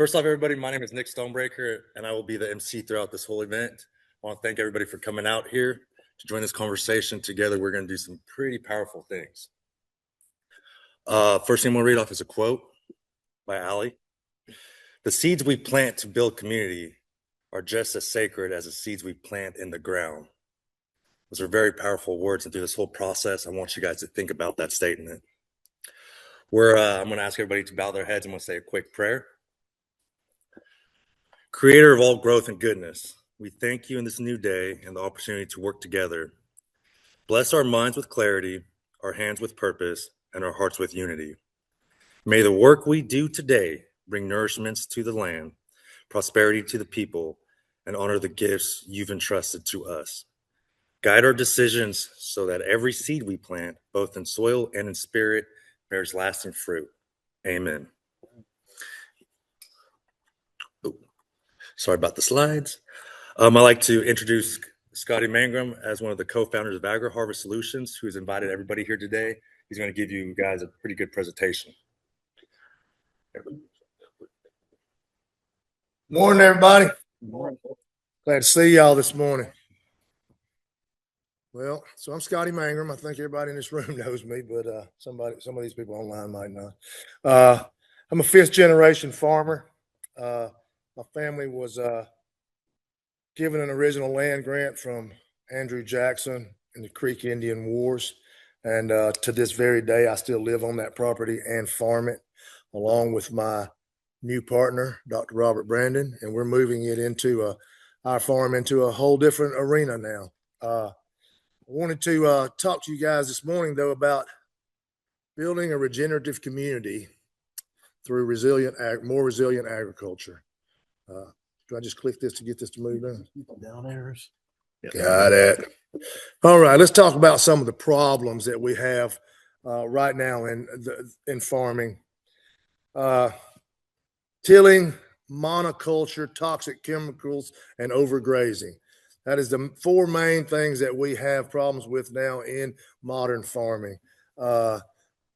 First off, everybody, my name is Nick Stonebreaker, and I will be the MC throughout this whole event. I want to thank everybody for coming out here to join this conversation. Together, we're going to do some pretty powerful things. First thing I'm going to read off is a quote by Allie. The seeds we plant to build community are just as sacred as the seeds we plant in the ground. Those are very powerful words, and through this whole process, I want you guys to think about that statement. I'm going to ask everybody to bow their heads. I'm going to say a quick prayer. Creator of all growth and goodness, we thank you in this new day and the opportunity to work together. Bless our minds with clarity, our hands with purpose, and our hearts with unity. May the work we do today bring nourishments to the land, prosperity to the people, and honor the gifts you've entrusted to us. Guide our decisions so that every seed we plant, both in soil and in spirit, bears lasting fruit. Amen. Sorry about the slides. I'd like to introduce Scotty Mangrum as one of the co-founders of Agri-Harvest Solutions, who's invited everybody here today. He's going to give you guys a pretty good presentation. Morning, everybody. Morning. Glad to see y'all this morning. Well, so I'm Scotty Mangrum. I think everybody in this room knows me, but some of these people online might not. I'm a fifth-generation farmer. My family was given an original land grant from Andrew Jackson in the Creek Indian Wars. And to this very day, I still live on that property and farm it along with my new partner, Dr. Robert Brandon. And we're moving it into our farm into a whole different arena now. I wanted to talk to you guys this morning, though, about building a regenerative community through more resilient agriculture. Do I just click this to get this to move down arrows? Got it. All right, let's talk about some of the problems that we have right now in farming. Tilling, monoculture, toxic chemicals, and overgrazing. That is the four main things that we have problems with now in modern farming.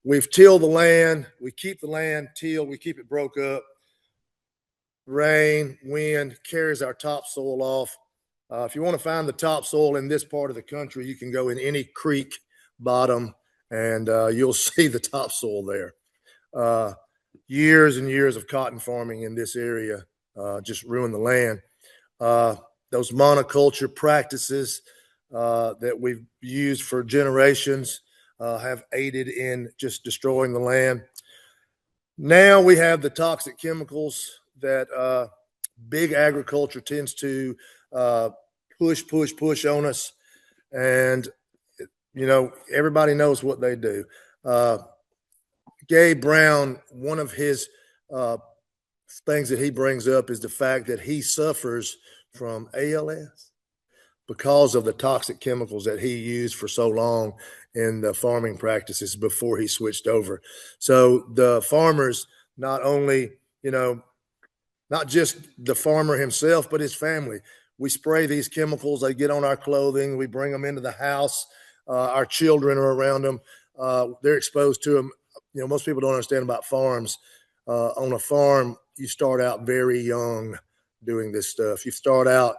We've tilled the land, we keep the land tilled, we keep it broke up. Rain, wind carries our topsoil off. If you want to find the topsoil in this part of the country, you can go in any creek bottom and you'll see the topsoil there. Years and years of cotton farming in this area just ruined the land. Those monoculture practices that we've used for generations have aided in just destroying the land. Now we have the toxic chemicals that big agriculture tends to push on us. And, you know, everybody knows what they do. Gabe Brown, one of his things that he brings up is the fact that he suffers from ALS because of the toxic chemicals that he used for so long in the farming practices before he switched over. So the farmers, not only, you know, not just the farmer himself, but his family. We spray these chemicals, they get on our clothing, we bring them into the house, our children are around them, they're exposed to them. You know, most people don't understand about farms. On a farm, you start out very young doing this stuff. You start out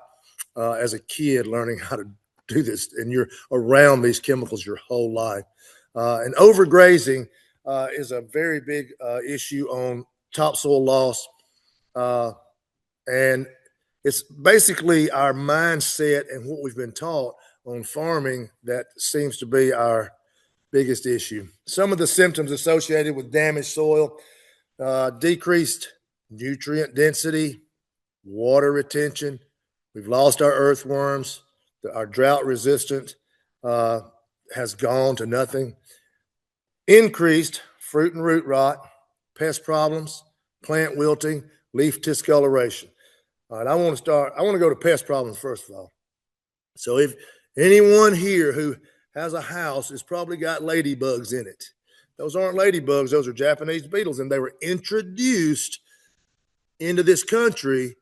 as a kid learning how to do this, and you're around these chemicals your whole life. And overgrazing is a very big issue on topsoil loss. And it's basically our mindset and what we've been taught on farming that seems to be our biggest issue. Some of the symptoms associated with damaged soil, decreased nutrient density, water retention. We've lost our earthworms. Our drought resistant has gone to nothing. Increased fruit and root rot, pest problems, plant wilting, leaf discoloration. All right, I want to go to pest problems first of all. So if anyone here who has a house has probably got ladybugs in it. Those aren't ladybugs, those are Japanese beetles, and they were introduced into this country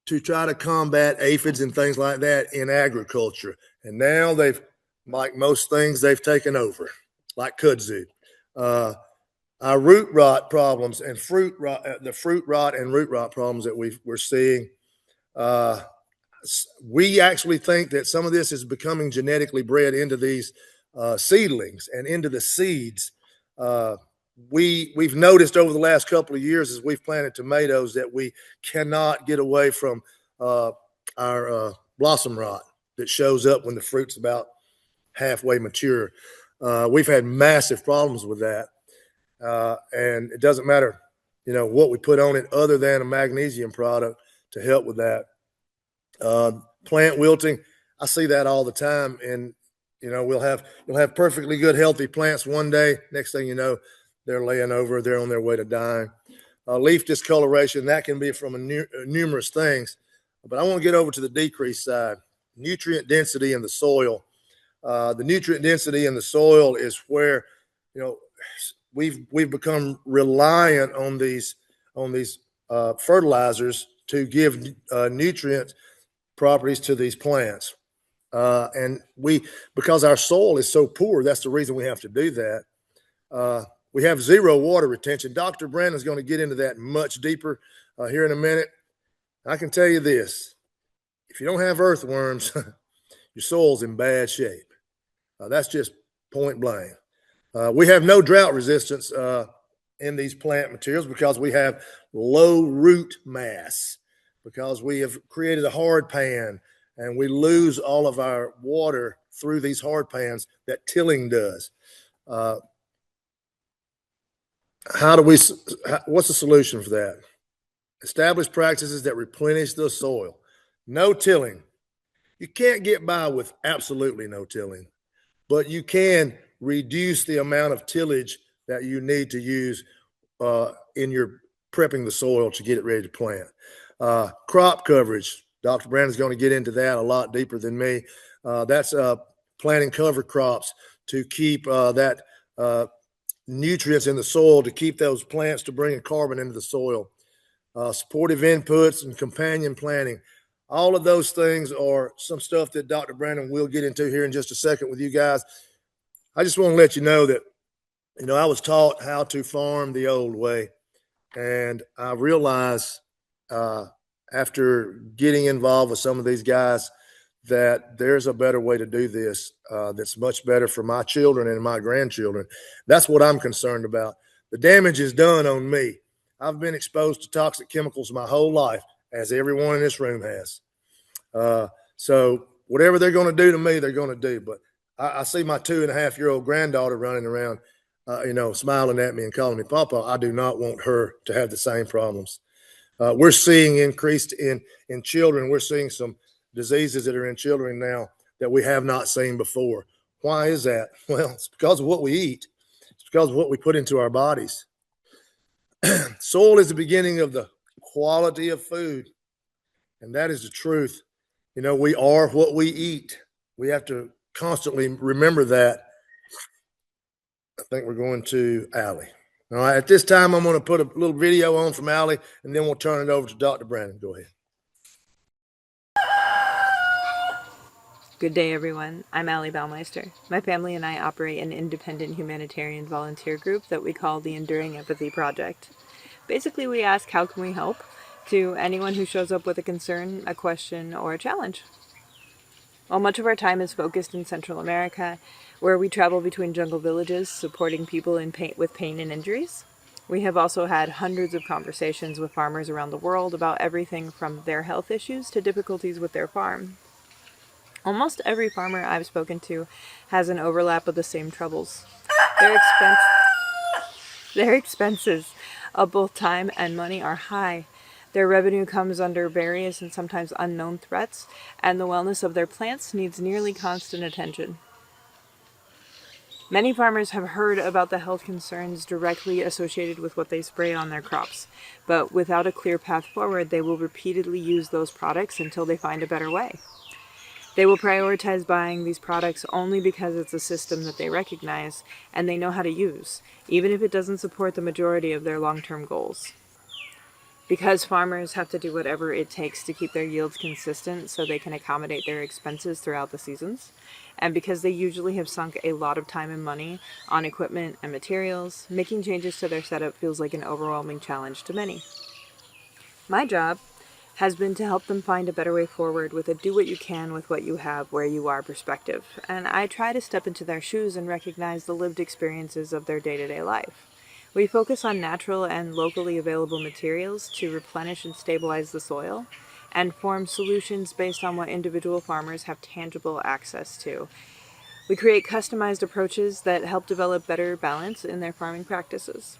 to try to combat aphids and things like that in agriculture. And now they've, like most things, they've taken over, like kudzu. our root rot problems and fruit rot, the fruit rot and root rot problems that we're seeing. Uh, we actually think that some of this is becoming genetically bred into these seedlings and into the seeds. Uh, we've noticed over the last couple of years as we've planted tomatoes that we cannot get away from our blossom rot that shows up when the fruit's about halfway mature. We've had massive problems with that, and it doesn't matter, what we put on it other than a magnesium product to help with that. Plant wilting, I see that all the time, and you'll have perfectly good healthy plants one day. Next thing you know, they're laying over. They're on their way to dying. Leaf discoloration, that can be from numerous things, but I want to get over to the decrease side. Nutrient density in the soil. The nutrient density in the soil is where we've become reliant on these fertilizers to give nutrient properties to these plants. And because our soil is so poor, that's the reason we have to do that. We have zero water retention. Dr. Brandon's going to get into that much deeper here in a minute. I can tell you this: if you don't have earthworms, your soil's in bad shape. That's just point blank. We have no drought resistance in these plant materials because we have low root mass, because we have created a hard pan and we lose all of our water through these hard pans that tilling does. What's the solution for that? Establish practices that replenish the soil. No tilling. You can't get by with absolutely no tilling, but you can reduce the amount of tillage that you need to use in your prepping the soil to get it ready to plant. Crop coverage. Dr. Brandon's going to get into that a lot deeper than me. That's planting cover crops to keep that nutrients in the soil, to keep those plants to bring carbon into the soil. Supportive inputs and companion planting. All of those things are some stuff that Dr. Brandon will get into here in just a second with you guys. I just want to let you know that, I was taught how to farm the old way. And I realized after getting involved with some of these guys that there's a better way to do this that's much better for my children and my grandchildren. That's what I'm concerned about. The damage is done on me. I've been exposed to toxic chemicals my whole life, as everyone in this room has. So whatever they're going to do to me, they're going to do. But I see my 2.5-year-old granddaughter running around, smiling at me and calling me Papa. I do not want her to have the same problems. We're seeing increased in children. We're seeing some diseases that are in children now that we have not seen before. Why is that? Well, it's because of what we eat. It's because of what we put into our bodies. Soil is the beginning of the quality of food, and that is the truth. We are what we eat. We have to constantly remember that. I think we're going to Allie. All right, at this time, I'm going to put a little video on from Allie, and then we'll turn it over to Dr. Brandon. Go ahead. Good day, everyone. I'm Allie Baumeister. My family and I operate an independent humanitarian volunteer group that we call the Enduring Empathy Project. Basically, we ask, how can we help, to anyone who shows up with a concern, a question, or a challenge. While much of our time is focused in Central America, where we travel between jungle villages supporting people in pain, with pain and injuries, we have also had hundreds of conversations with farmers around the world about everything from their health issues to difficulties with their farm. Almost every farmer I've spoken to has an overlap of the same troubles. Their expenses of both time and money are high. Their revenue comes under various and sometimes unknown threats, and the wellness of their plants needs nearly constant attention. Many farmers have heard about the health concerns directly associated with what they spray on their crops, but without a clear path forward, they will repeatedly use those products until they find a better way. They will prioritize buying these products only because it's a system that they recognize and they know how to use, even if it doesn't support the majority of their long-term goals. Because farmers have to do whatever it takes to keep their yields consistent so they can accommodate their expenses throughout the seasons, and because they usually have sunk a lot of time and money on equipment and materials, making changes to their setup feels like an overwhelming challenge to many. My job has been to help them find a better way forward with a do what you can with what you have where you are perspective, and I try to step into their shoes and recognize the lived experiences of their day-to-day life. We focus on natural and locally available materials to replenish and stabilize the soil, and form solutions based on what individual farmers have tangible access to. We create customized approaches that help develop better balance in their farming practices.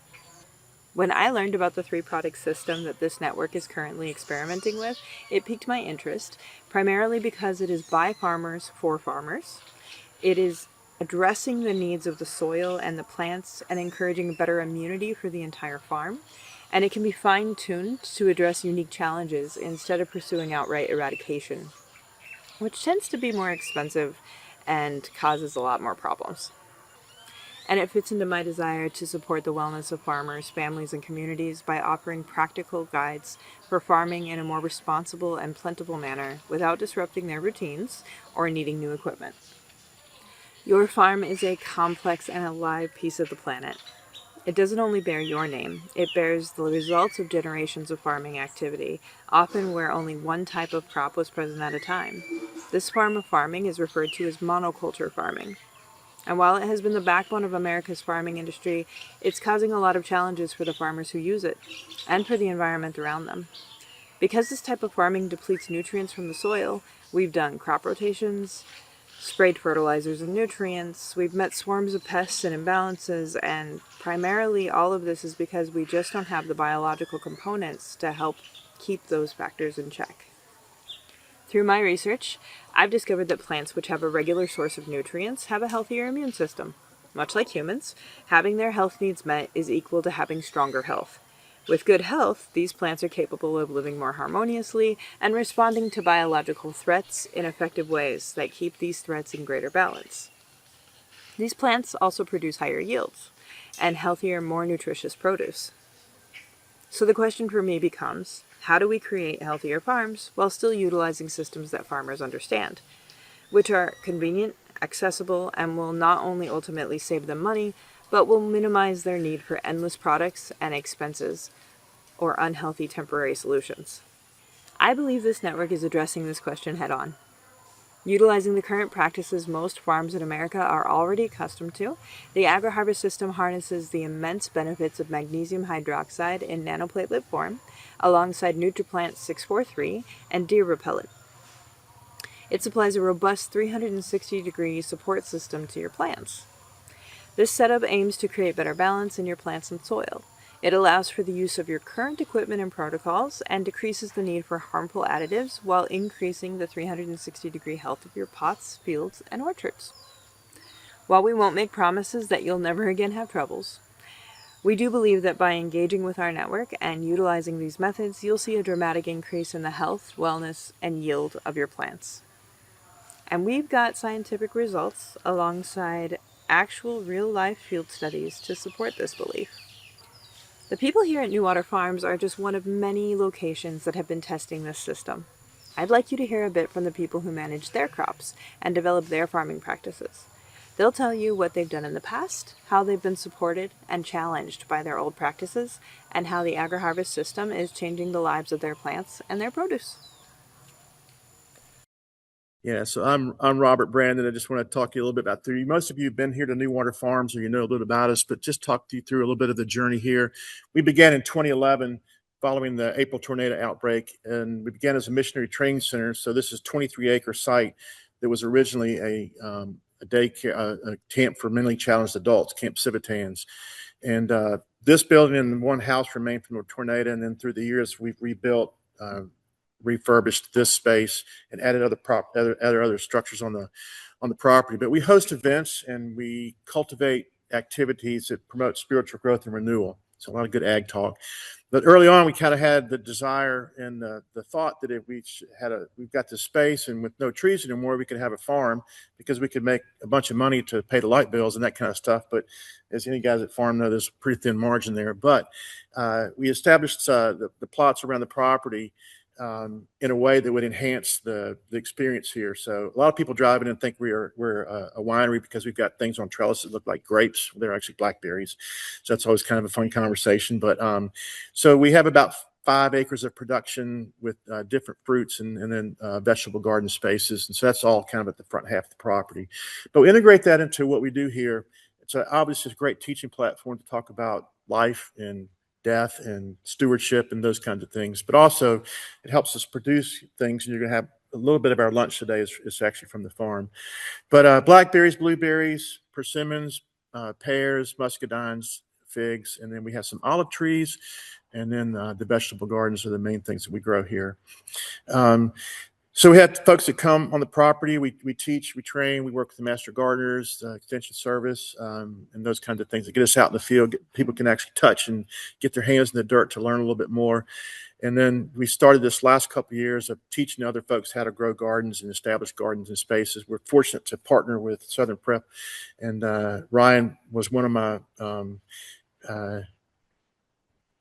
When I learned about the three product system that this network is currently experimenting with, it piqued my interest, primarily because it is by farmers for farmers. It is addressing the needs of the soil and the plants and encouraging better immunity for the entire farm. And it can be fine tuned to address unique challenges instead of pursuing outright eradication, which tends to be more expensive and causes a lot more problems. And it fits into my desire to support the wellness of farmers, families, and communities by offering practical guides for farming in a more responsible and plentiful manner without disrupting their routines or needing new equipment. Your farm is a complex and alive piece of the planet. It doesn't only bear your name, it bears the results of generations of farming activity, often where only one type of crop was present at a time. This form of farming is referred to as monoculture farming. And while it has been the backbone of America's farming industry, it's causing a lot of challenges for the farmers who use it, and for the environment around them. Because this type of farming depletes nutrients from the soil, we've done crop rotations, sprayed fertilizers and nutrients, we've met swarms of pests and imbalances, and primarily all of this is because we just don't have the biological components to help keep those factors in check. Through my research, I've discovered that plants which have a regular source of nutrients have a healthier immune system. Much like humans, having their health needs met is equal to having stronger health. With good health, these plants are capable of living more harmoniously and responding to biological threats in effective ways that keep these threats in greater balance. These plants also produce higher yields and healthier, more nutritious produce. So the question for me becomes, how do we create healthier farms while still utilizing systems that farmers understand, which are convenient, accessible, and will not only ultimately save them money, but will minimize their need for endless products and expenses or unhealthy temporary solutions? I believe this network is addressing this question head on. Utilizing the current practices most farms in America are already accustomed to, the agri-harvest system harnesses the immense benefits of magnesium hydroxide in nanoplatelet form, alongside NutriPlant 643 and deer repellent. It supplies a robust 360-degree support system to your plants. This setup aims to create better balance in your plants and soil. It allows for the use of your current equipment and protocols and decreases the need for harmful additives while increasing the 360-degree health of your pots, fields, and orchards. While we won't make promises that you'll never again have troubles, we do believe that by engaging with our network and utilizing these methods, you'll see a dramatic increase in the health, wellness, and yield of your plants. And we've got scientific results alongside actual real-life field studies to support this belief. The people here at New Water Farms are just one of many locations that have been testing this system. I'd like you to hear a bit from the people who manage their crops and develop their farming practices. They'll tell you what they've done in the past, how they've been supported and challenged by their old practices, and how the agri-harvest system is changing the lives of their plants and their produce. Yeah, so I'm Robert Brandon. I just want to talk to you a little bit about through. Most of you have been here to New Water Farms, or you know a little about us, but just talk to you through a little bit of the journey here. We began in 2011 following the April tornado outbreak, and we began as a missionary training center. So this is 23-acre site that was originally a daycare, a camp for mentally challenged adults, Camp Civitans. And this building and one house remained from the tornado, and then through the years we've rebuilt, refurbished this space and added other structures on the property. But we host events and we cultivate activities that promote spiritual growth and renewal. So a lot of good ag talk. But early on, we kind of had the desire and the thought that if we've got this space and with no trees anymore, we could have a farm because we could make a bunch of money to pay the light bills and that kind of stuff. But as any guys at farm know, there's a pretty thin margin there. But we established the plots around the property in a way that would enhance the experience here. So a lot of people drive in and think we're a winery because we've got things on trellis that look like grapes. They're actually blackberries. So that's always kind of a fun conversation. But so we have about 5 acres of production with different fruits and then vegetable garden spaces. And so that's all kind of at the front half of the property. But we integrate that into what we do here. It's obviously a great teaching platform to talk about life and death and stewardship and those kinds of things. But also it helps us produce things. And you're going to have a little bit of our lunch today is actually from the farm. But blackberries, blueberries, persimmons, pears, muscadines, figs, and then we have some olive trees. And then the vegetable gardens are the main things that we grow here. So we have folks that come on the property. We teach, we train, we work with the master gardeners, extension service, and those kinds of things that get us out in the field. People can actually touch and get their hands in the dirt to learn a little bit more. And then we started this last couple of years of teaching other folks how to grow gardens and establish gardens and spaces. We're fortunate to partner with Southern Prep, and Ryan was one of my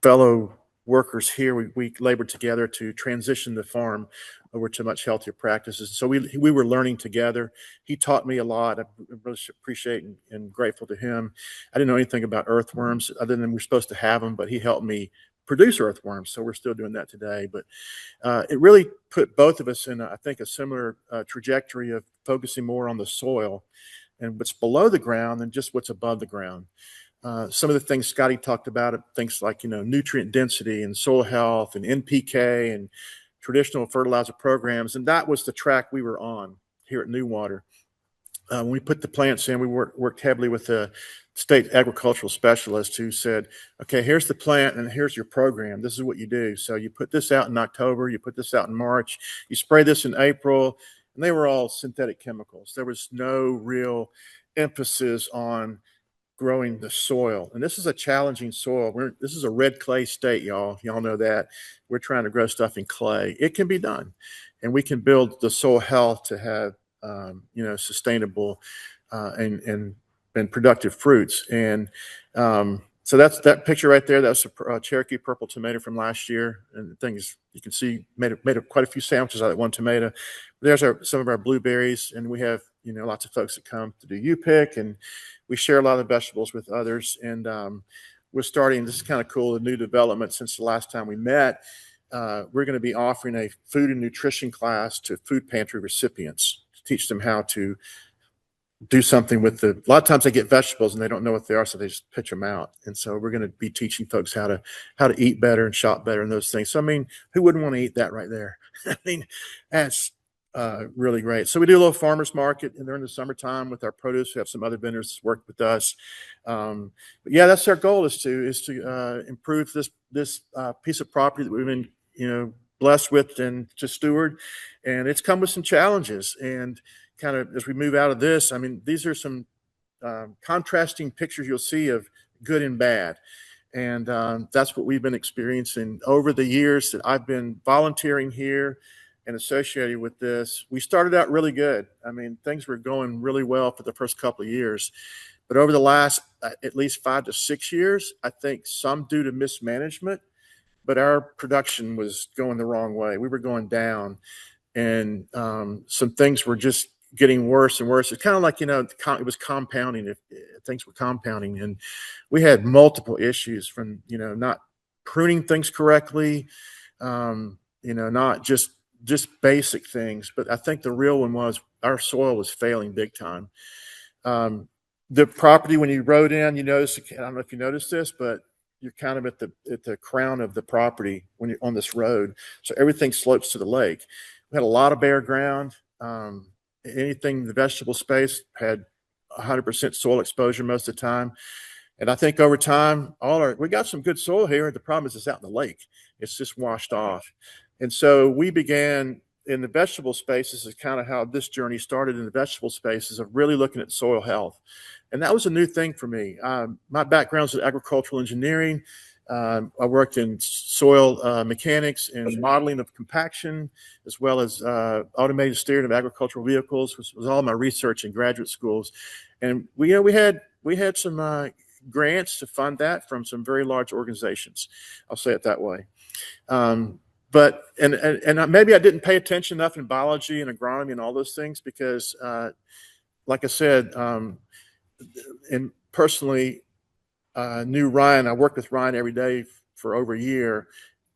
fellow workers here. We labored together to transition the farm over to much healthier practices. So we were learning together. He taught me a lot. I really appreciate and grateful to him. I didn't know anything about earthworms other than we're supposed to have them, but he helped me produce earthworms. So we're still doing that today. But it really put both of us in, I think, a similar trajectory of focusing more on the soil and what's below the ground than just what's above the ground. Some of the things Scotty talked about, things like, nutrient density and soil health and NPK and traditional fertilizer programs. And that was the track we were on here at Newwater. When we put the plants in, we worked heavily with the state agricultural specialist who said, okay, here's the plant and here's your program. This is what you do. So you put this out in October, you put this out in March, you spray this in April, and they were all synthetic chemicals. There was no real emphasis on growing the soil. And this is a challenging soil. This is a red clay state, y'all. Y'all know that. We're trying to grow stuff in clay. It can be done. And we can build the soil health to have, sustainable and productive fruits. And so that's that picture right there. That's a Cherokee purple tomato from last year. And the thing is, you can see, made quite a few sandwiches out of that one tomato. There's some of our blueberries. And we have, lots of folks that come to do U-pick, and we share a lot of vegetables with others. And we're starting, this is kind of cool, a new development since the last time we met. We're going to be offering a food and nutrition class to food pantry recipients to teach them how to do something with a lot of times they get vegetables and they don't know what they are, so they just pitch them out. And so we're going to be teaching folks how to eat better and shop better and those things. So, I mean, who wouldn't want to eat that right there? I mean, that's really great. So we do a little farmers market during the summertime with our produce. We have some other vendors work with us. But yeah, that's our goal is to improve this piece of property that we've been, blessed with and to steward. And it's come with some challenges. And kind of as we move out of this, I mean, these are some contrasting pictures you'll see of good and bad. And that's what we've been experiencing over the years that I've been volunteering here and associated with this. We started out really good. I mean, things were going really well for the first couple of years. But over the last at least 5 to 6 years, I think some due to mismanagement, but our production was going the wrong way. We were going down, and some things were just getting worse and worse. It's kind of like, it was compounding. If things were compounding, and we had multiple issues from, not pruning things correctly, not just basic things. But I think the real one was our soil was failing big time. The property, when you rode in, you notice, I don't know if you noticed this, but you're kind of at the crown of the property when you're on this road. So everything slopes to the lake. We had a lot of bare ground. Anything, the vegetable space had 100% soil exposure most of the time. And I think over time, we got some good soil here. The problem is it's out in the lake. It's just washed off. And so we began in the vegetable spaces is kind of how this journey started in the vegetable spaces of really looking at soil health. And that was a new thing for me. My background is in agricultural engineering. I worked in soil mechanics and modeling of compaction, as well as automated steering of agricultural vehicles, which was all my research in graduate schools. And we had some grants to fund that from some very large organizations. I'll say it that way. But maybe I didn't pay attention enough in biology and agronomy and all those things because, like I said, and personally knew Ryan. I worked with Ryan every day for over a year.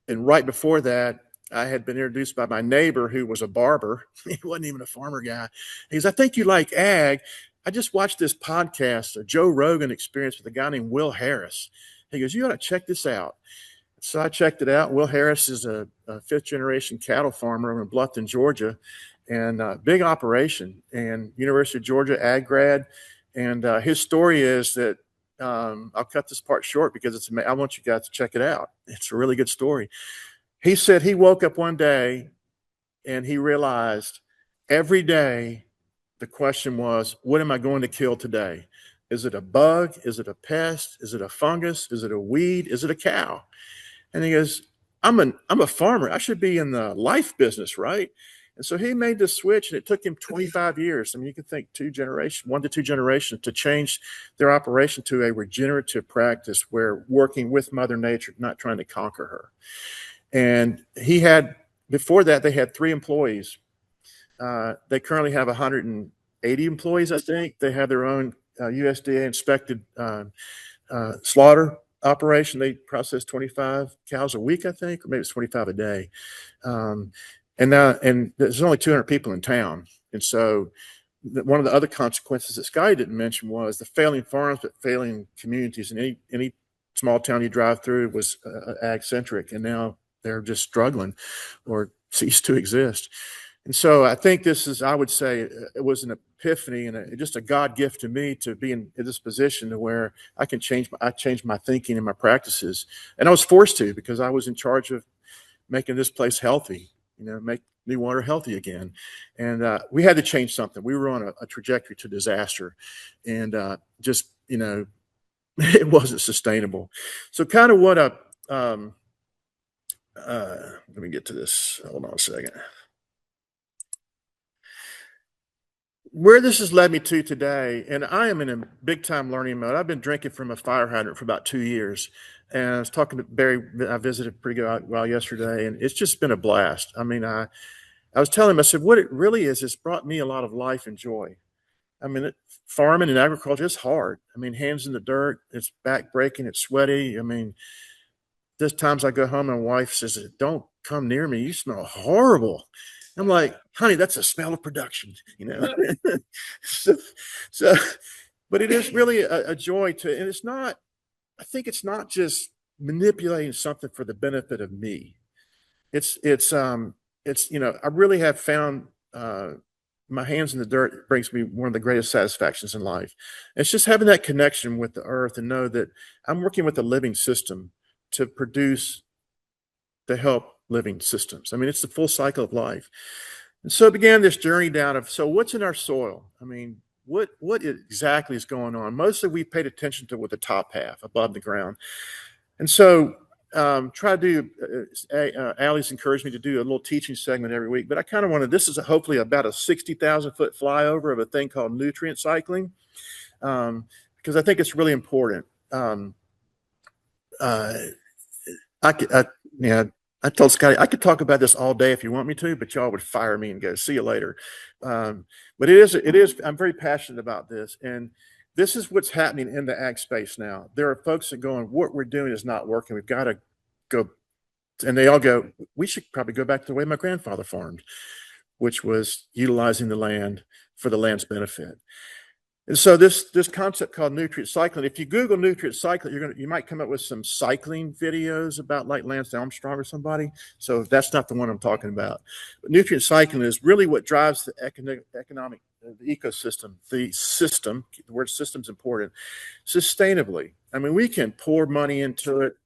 And right before that, I had been introduced by my neighbor who was a barber. He wasn't even a farmer guy. He goes, I think you like ag. I just watched this podcast, a Joe Rogan experience with a guy named Will Harris. He goes, you ought to check this out. So I checked it out. Will Harris is a fifth generation cattle farmer in Bluffton, Georgia, and big operation, and University of Georgia ag grad. And his story is that I'll cut this part short because I want you guys to check it out. It's a really good story. He said he woke up one day and he realized every day the question was, what am I going to kill today? Is it a bug? Is it a pest? Is it a fungus? Is it a weed? Is it a cow? And he goes, I'm a farmer. I should be in the life business, right? And so he made the switch, and it took him 25 years. I mean, you can think 1 to 2 generations to change their operation to a regenerative practice where working with Mother Nature, not trying to conquer her. And before that, they had 3 employees. They currently have 180 employees, I think. They have their own USDA inspected slaughter operation. They process 25 cows a week, I think, or maybe it's 25 a day. And there's only 200 people in town. And so one of the other consequences that Sky didn't mention was the failing farms, but failing communities. And any small town you drive through was ag-centric, and now they're just struggling or cease to exist. And so I think I would say it was an epiphany and just a God gift to me to be in this position to where I changed my thinking and my practices. And I was forced to, because I was in charge of making this place healthy, make New Water healthy again. And we had to change something. We were on a trajectory to disaster, and it wasn't sustainable. So kind of what let me get to this. Hold on a second. Where this has led me to today, and I am in a big time learning mode. I've been drinking from a fire hydrant for about 2 years. And I was talking to Barry, I visited pretty good while yesterday, and it's just been a blast. I mean, I was telling him, I said, what it really is, it's brought me a lot of life and joy. I mean, farming and agriculture is hard. I mean, hands in the dirt, it's back breaking, it's sweaty. I mean, there's times I go home and my wife says, don't come near me. You smell horrible. I'm like, honey, that's a smell of production, so, but it is really a joy and I think it's not just manipulating something for the benefit of me. It's I really have found, my hands in the dirt brings me one of the greatest satisfactions in life. It's just having that connection with the earth and know that I'm working with a living system to produce the help living systems. I mean, it's the full cycle of life. And so it began this journey down of, so what's in our soil? I mean, what exactly is going on? Mostly we paid attention to what the top half above the ground. And so try to do, Allie's encouraged me to do a little teaching segment every week, but I kind of wanted, this is hopefully about a 60,000 foot flyover of a thing called nutrient cycling, because I think it's really important. I told Scotty, I could talk about this all day if you want me to, but y'all would fire me and go, see you later. But it is, I'm very passionate about this. And this is what's happening in the ag space now. There are folks that going, what we're doing is not working. We've got to go. And they all go, we should probably go back to the way my grandfather farmed, which was utilizing the land for the land's benefit. And so this concept called nutrient cycling, if you Google nutrient cycling, you might come up with some cycling videos about like Lance Armstrong or somebody. So that's not the one I'm talking about. But nutrient cycling is really what drives the economic, the ecosystem, the word system is important, sustainably. I mean, we can pour money into it,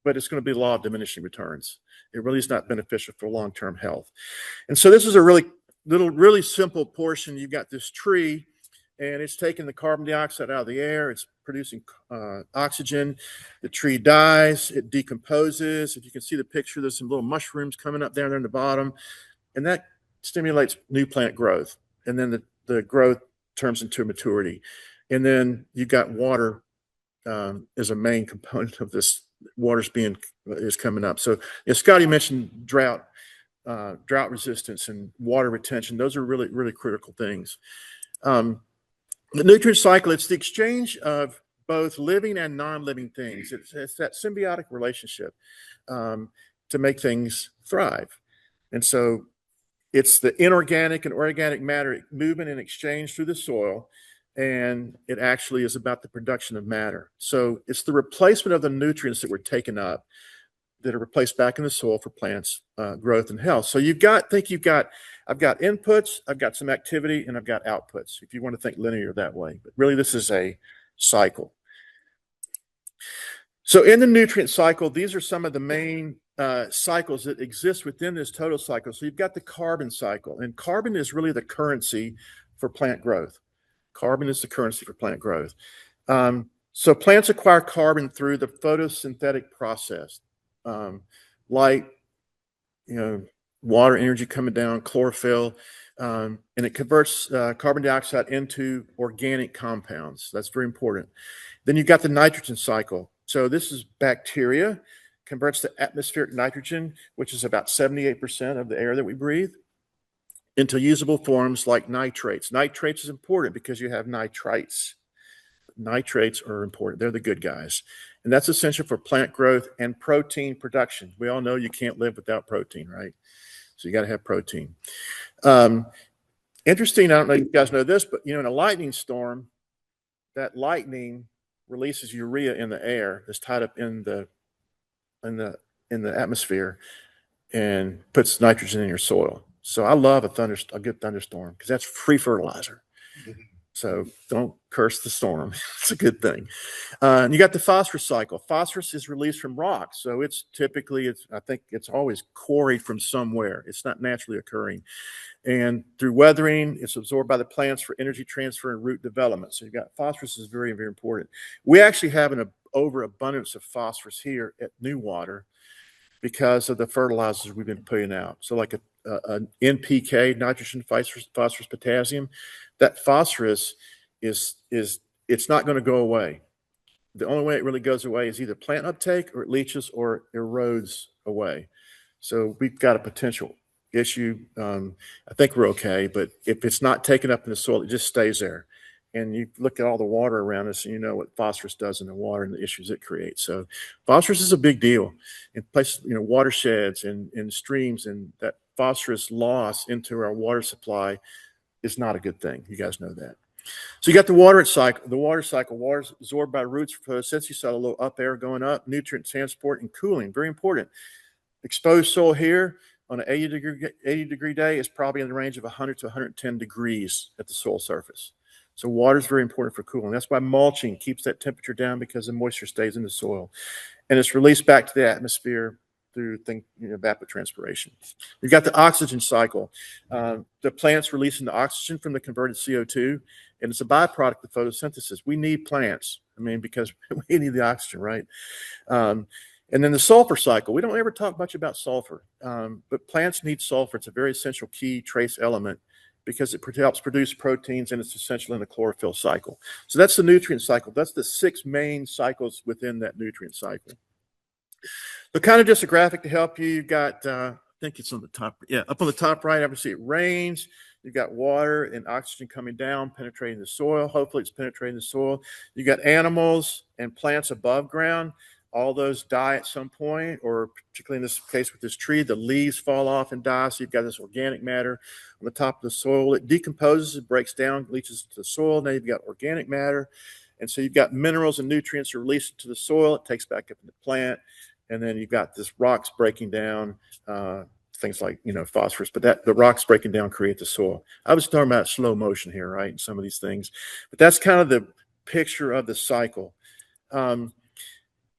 but it's going to be law of diminishing returns. It really is not beneficial for long-term health. And so this is a really simple portion. You've got this tree, and it's taking the carbon dioxide out of the air. It's producing oxygen. The tree dies. It decomposes. If you can see the picture, there's some little mushrooms coming up down there in the bottom, and that stimulates new plant growth. And then the growth turns into maturity. And then you've got water as a main component of this. Is coming up. So Scotty mentioned drought resistance and water retention. Those are really, really critical things. The nutrient cycle, it's the exchange of both living and non-living things. It's that symbiotic relationship to make things thrive. And so it's the inorganic and organic matter movement and exchange through the soil. And it actually is about the production of matter. So it's the replacement of the nutrients that were taken up that are replaced back in the soil for plants' growth and health. So I've got inputs, I've got some activity, and I've got outputs, if you want to think linear that way. But really, this is a cycle. So in the nutrient cycle, these are some of the main cycles that exist within this total cycle. So you've got the carbon cycle, and carbon is really the currency for plant growth. Carbon is the currency for plant growth. So plants acquire carbon through the photosynthetic process. Light, water energy coming down, chlorophyll, and it converts carbon dioxide into organic compounds. That's very important. Then you've got the nitrogen cycle. So this is bacteria, converts to atmospheric nitrogen, which is about 78% of the air that we breathe, into usable forms like nitrates. Nitrates is important because you have nitrites. Nitrates are important. They're the good guys. And that's essential for plant growth and protein production. We all know you can't live without protein, right? So you got to have protein. Interesting, I don't know if you guys know this, but in a lightning storm, that lightning releases urea in the air that's tied up in the atmosphere and puts nitrogen in your soil. So I love a good thunderstorm because that's free fertilizer. So don't curse the storm. It's a good thing. And you got the phosphorus cycle. Phosphorus is released from rocks. So I think it's always quarried from somewhere. It's not naturally occurring. And through weathering, it's absorbed by the plants for energy transfer and root development. So you've got phosphorus is very, very important. We actually have an overabundance of phosphorus here at New Water because of the fertilizers we've been putting out. So like an NPK, nitrogen, phosphorus, potassium, that phosphorus it's not going to go away. The only way it really goes away is either plant uptake or it leaches or erodes away. So we've got a potential issue. I think we're okay, but if it's not taken up in the soil, it just stays there. And you look at all the water around us and you know what phosphorus does in the water and the issues it creates. So phosphorus is a big deal in places, watersheds and streams, and that phosphorus loss into our water supply is not a good thing. You guys know that. So you got the water cycle. Water is absorbed by roots for photosynthesis. You saw a little up air going up, nutrient transport and cooling, very important. Exposed soil here on an 80 degree day is probably in the range of 100 to 110 degrees at the soil surface. So water is very important for cooling. That's why mulching keeps that temperature down, because the moisture stays in the soil. And it's released back to the atmosphere through evapotranspiration. You've got the oxygen cycle. The plant's releasing the oxygen from the converted CO2, and it's a byproduct of photosynthesis. We need plants, because we need the oxygen, right? And then the sulfur cycle. We don't ever talk much about sulfur, but plants need sulfur. It's a very essential key trace element because it helps produce proteins, and it's essential in the chlorophyll cycle. So that's the nutrient cycle. That's the 6 main cycles within that nutrient cycle. So kind of just a graphic to help you. You've got, I think it's on the top. Yeah, up on the top right, obviously it rains. You've got water and oxygen coming down, penetrating the soil. Hopefully it's penetrating the soil. You've got animals and plants above ground. All those die at some point, or particularly in this case with this tree, the leaves fall off and die. So you've got this organic matter on the top of the soil. It decomposes, it breaks down, leaches to the soil. Now you've got organic matter. And so you've got minerals and nutrients are released into the soil. It takes back up in the plant. And then you've got this rocks breaking down, things like, phosphorus, but the rocks breaking down create the soil. I was talking about slow motion here, right? And some of these things, but that's kind of the picture of the cycle.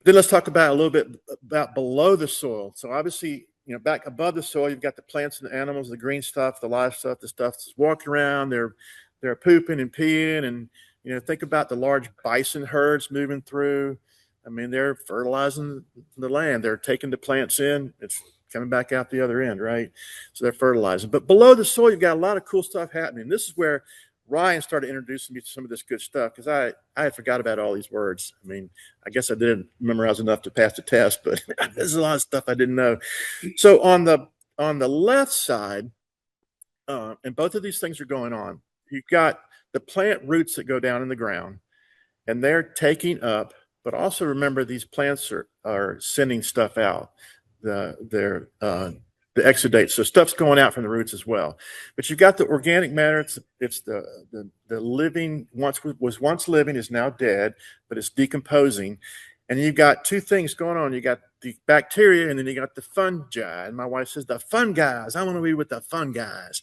Then let's talk about a little bit about below the soil. So obviously, back above the soil, you've got the plants and the animals, the green stuff, the live stuff, the stuff that's walking around. They're they're pooping and peeing, and think about the large bison herds moving through. I mean, they're fertilizing the land. They're taking the plants in. It's coming back out the other end, right? So they're fertilizing. But below the soil, you've got a lot of cool stuff happening. This is where Ryan started introducing me to some of this good stuff, because I had forgot about all these words. I mean, I guess I didn't memorize enough to pass the test, but there's a lot of stuff I didn't know. So on the left side, and both of these things are going on. You've got the plant roots that go down in the ground, and they're taking up. But also remember, these plants are sending stuff out. The exudate, so stuff's going out from the roots as well. But you've got the organic matter. It's the living, was once living, is now dead, but it's decomposing. And you've got two things going on. You got the bacteria, and then you got the fungi. And my wife says, the fun guys. I want to be with the fun guys.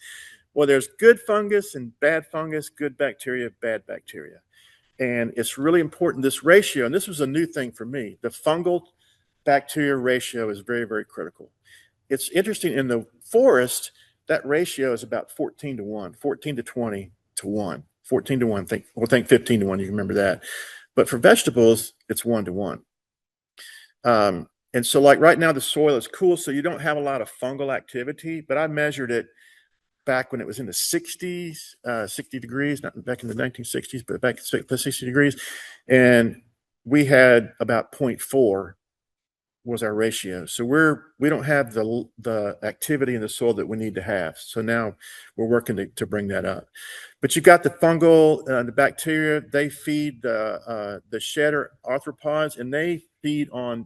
Well, there's good fungus and bad fungus, good bacteria, bad bacteria. And it's really important, this ratio, and this was a new thing for me. The fungal bacteria ratio is very, very critical. It's interesting, in the forest, that ratio is about 14 to 1, 14 to 20 to 1, 14 to 1. Think 15 to 1, you can remember that. But for vegetables, it's 1 to 1. And so like right now, the soil is cool, so you don't have a lot of fungal activity, but I measured it back when it was in the 60s, 60 degrees, not back in the 1960s, but back in the 60 degrees. And we had about 0.4 was our ratio. So we don't have the activity in the soil that we need to have. So now we're working to bring that up. But you got the fungal, the bacteria, they feed the shedder arthropods, and they feed on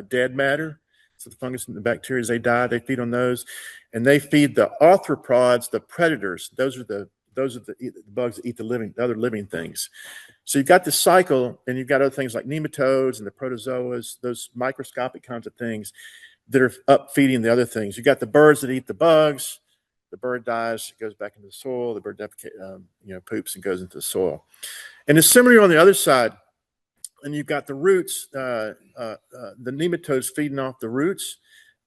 dead matter. So the fungus and the bacteria, as they die, they feed on those, and they feed the arthropods, the predators. Those are the bugs that eat the other living things. So you've got this cycle, and you've got other things like nematodes and the protozoas, those microscopic kinds of things that are up feeding the other things. You've got the birds that eat the bugs. The bird dies, it goes back into the soil. The bird poops and goes into the soil. And it's similar on the other side. And you've got the roots, the nematodes feeding off the roots.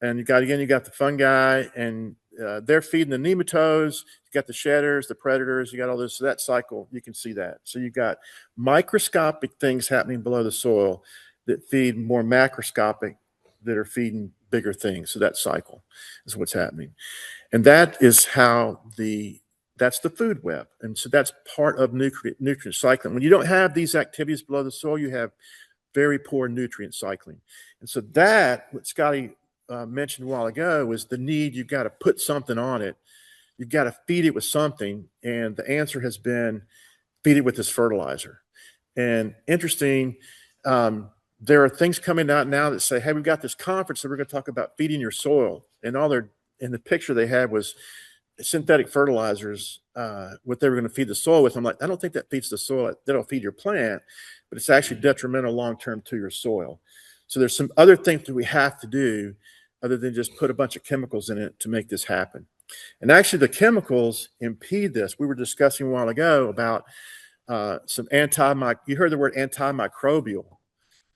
And you got the fungi, and they're feeding the nematodes. You got the shedders, the predators, you got all this. So that cycle, you can see that. So you've got microscopic things happening below the soil that feed more macroscopic, that are feeding bigger things. So that cycle is what's happening. And that is how that's the food web. And so that's part of nutrient cycling. When you don't have these activities below the soil, you have very poor nutrient cycling. And so that, what Scotty mentioned a while ago, was the need. You've got to put something on it. You've got to feed it with something. And the answer has been feed it with this fertilizer. And interesting, there are things coming out now that say, hey, we've got this conference that we're going to talk about feeding your soil. And in the picture they had was synthetic fertilizers, what they were going to feed the soil with. I'm like, I don't think that feeds the soil. That'll feed your plant, but it's actually detrimental long-term to your soil. So there's some other things that we have to do other than just put a bunch of chemicals in it to make this happen. And actually the chemicals impede this. We were discussing a while ago about some you heard the word antimicrobial.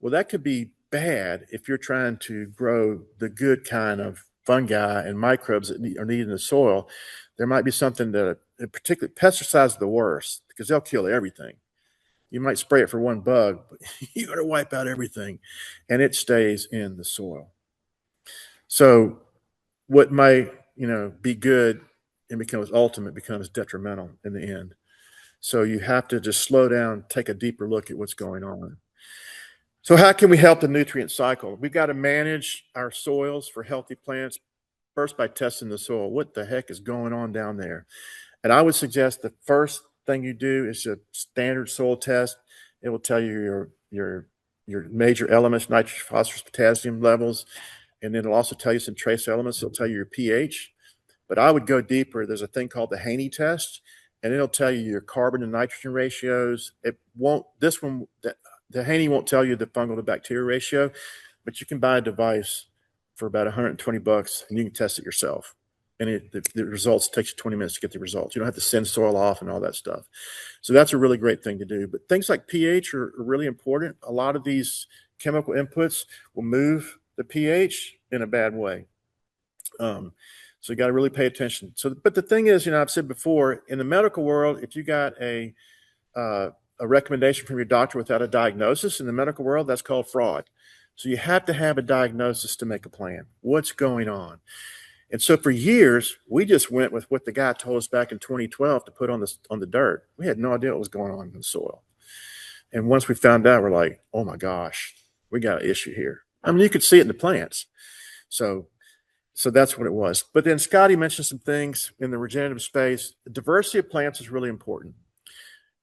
Well, that could be bad if you're trying to grow the good kind of fungi and microbes that are needed in the soil. There might be something that, particularly pesticides, are the worst, because they'll kill everything. You might spray it for one bug, but you got to wipe out everything, and it stays in the soil. So what might be good and becomes detrimental in the end. So you have to just slow down, take a deeper look at what's going on. So how can we help the nutrient cycle? We've got to manage our soils for healthy plants first by testing the soil. What the heck is going on down there? And I would suggest the first thing you do is a standard soil test. It will tell you your major elements, nitrogen, phosphorus, potassium levels, and it'll also tell you some trace elements. It'll tell you your pH. But I would go deeper. There's a thing called the Haney test, and it'll tell you your carbon to nitrogen ratios. It won't. The Haney won't tell you the fungal to bacteria ratio, but you can buy a device for about $120, and you can test it yourself. And the results takes you 20 minutes to get the results. You don't have to send soil off and all that stuff. So that's a really great thing to do. But things like pH are really important. A lot of these chemical inputs will move the pH in a bad way. So you got to really pay attention. So, but the thing is, I've said before, in the medical world, if you got a recommendation from your doctor without a diagnosis in the medical world, that's called fraud. So you have to have a diagnosis to make a plan. What's going on? And so for years, we just went with what the guy told us back in 2012 to put on the dirt. We had no idea what was going on in the soil. And once we found out, we're like, oh my gosh, we got an issue here. I mean, you could see it in the plants. So that's what it was. But then Scotty mentioned some things in the regenerative space. The diversity of plants is really important.